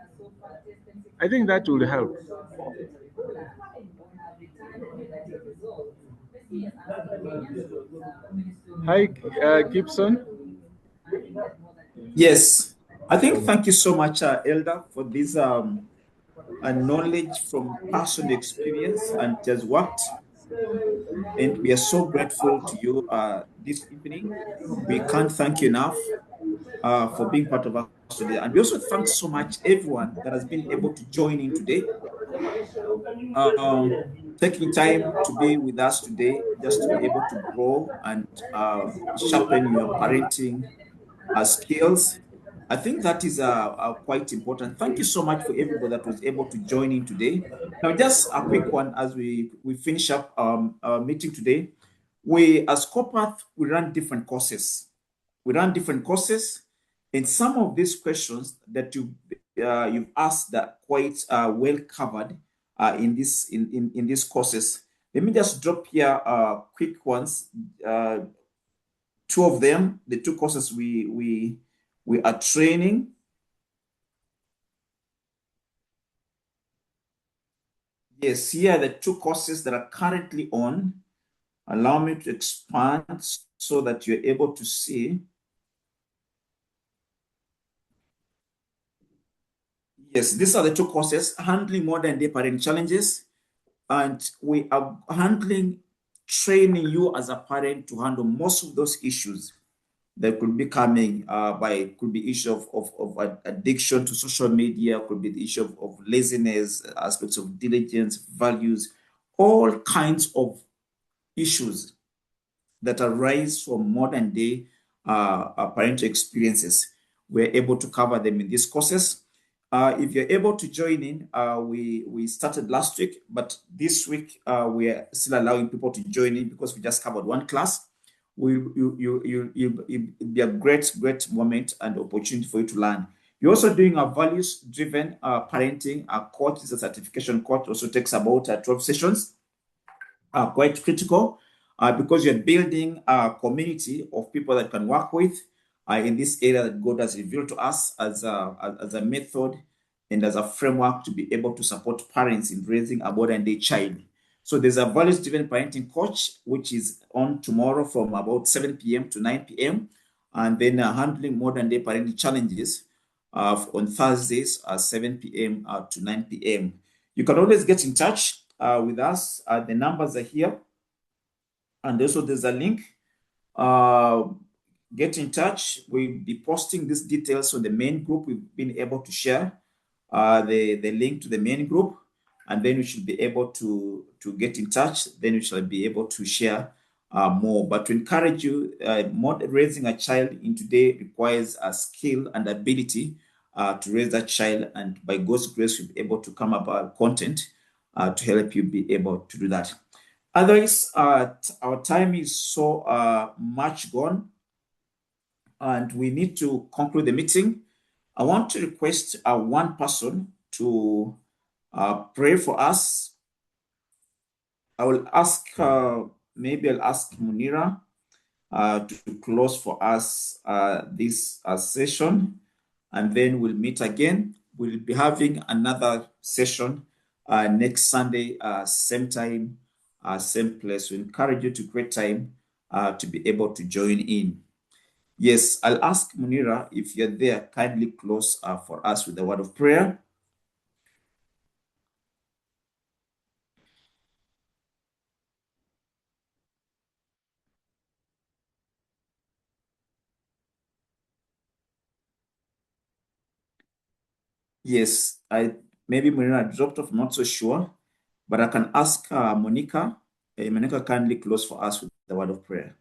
I think that will help. Hi, Gibson. Yes, I think thank you so much, Elder, for this knowledge from personal experience, and it has worked. And we are so grateful to you this evening. We can't thank you enough for being part of us today. And we also thank so much everyone that has been able to join in today, taking time to be with us today, just to be able to grow and sharpen your parenting skills. I think that is quite important. Thank you so much for everybody that was able to join in today. Now, just a quick one as we finish up our meeting today. We, as Copath, we run different courses. We run different courses, and some of these questions that you've asked that quite well covered in these courses. Let me just drop here quick ones. Two of them, the two courses we are training. Yes, here are the two courses that are currently on. Allow me to expand so that you're able to see. Yes, these are the two courses: handling modern day parent challenges, and we are handling training you as a parent to handle most of those issues that could be coming could be issue of addiction to social media, could be the issue of laziness, aspects of diligence, values, all kinds of issues that arise from modern day parental experiences. We're able to cover them in these courses. If you're able to join in, we started last week, but this week we are still allowing people to join in because we just covered one class. It'll be a great moment and opportunity for you to learn. You're also doing a values-driven parenting. A course is a certification course, also takes about 12 sessions. Quite critical because you're building a community of people that can work with in this area that God has revealed to us as a method and as a framework to be able to support parents in raising a modern day child. So there's a values-driven parenting coach, which is on tomorrow from about 7 p.m. to 9 p.m. And then handling modern day parenting challenges on Thursdays 7 p.m. To 9 p.m. You can always get in touch with us. The numbers are here. And also there's a link. Get in touch. We'll be posting these details on the main group. We've been able to share the link to the main group, and then we should be able to get in touch. Then we shall be able to share more. But to encourage you, raising a child in today requires a skill and ability to raise that child, and by God's grace, we'll be able to come up content to help you be able to do that. Otherwise, our time is so much gone, and we need to conclude the meeting. I want to request one person to pray for us. I will ask, maybe I'll ask Munira to close for us this session, and then we'll meet again. We'll be having another session next Sunday, same time, same place. We encourage you to create time to be able to join in. Yes, I'll ask Munira, if you're there, kindly close for us with a word of prayer. Yes, maybe Marina dropped off, not so sure, but I can ask Monica. Monica, kindly close for us with the word of prayer.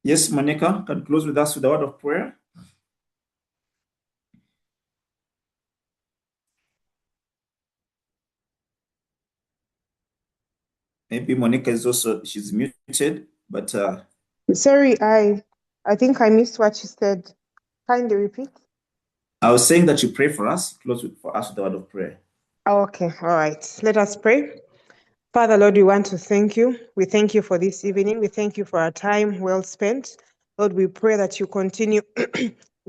Yes, Monica, can close with us with the word of prayer. Maybe Monica is also, she's muted, but Sorry, I think I missed what you said. Kindly repeat. I was saying that you pray for us, for us with the word of prayer. Okay, all right. Let us pray. Father, Lord, we want to thank you. We thank you for this evening. We thank you for our time well spent. Lord, we pray that you continue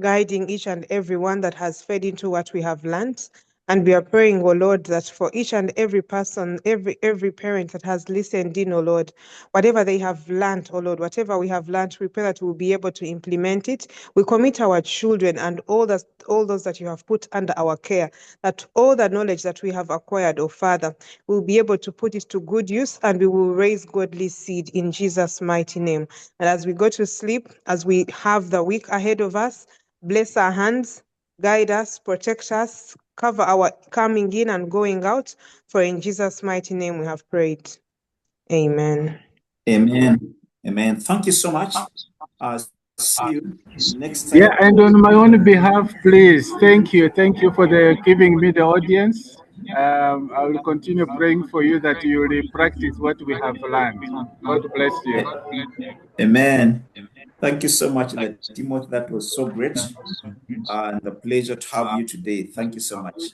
guiding each and every one that has fed into what we have learned. And we are praying, oh Lord, that for each and every person, every parent that has listened in, oh Lord, whatever they have learned, oh Lord, whatever we have learned, we pray that we'll be able to implement it. We commit our children and all those that you have put under our care, that all the knowledge that we have acquired, oh Father, we'll be able to put it to good use and we will raise godly seed in Jesus' mighty name. And as we go to sleep, as we have the week ahead of us, bless our hands, guide us, protect us, cover our coming in and going out. For in Jesus' mighty name we have prayed. Amen. Amen. Amen. Thank you so much. See you next Yeah, time. and on my own behalf, please, thank you. Thank you for giving me the audience. I will continue praying for you that you will practice what we have learned. God bless you. Amen. Thank you so much, Elder Timothy. That was so great and a pleasure to have you today. Thank you so much.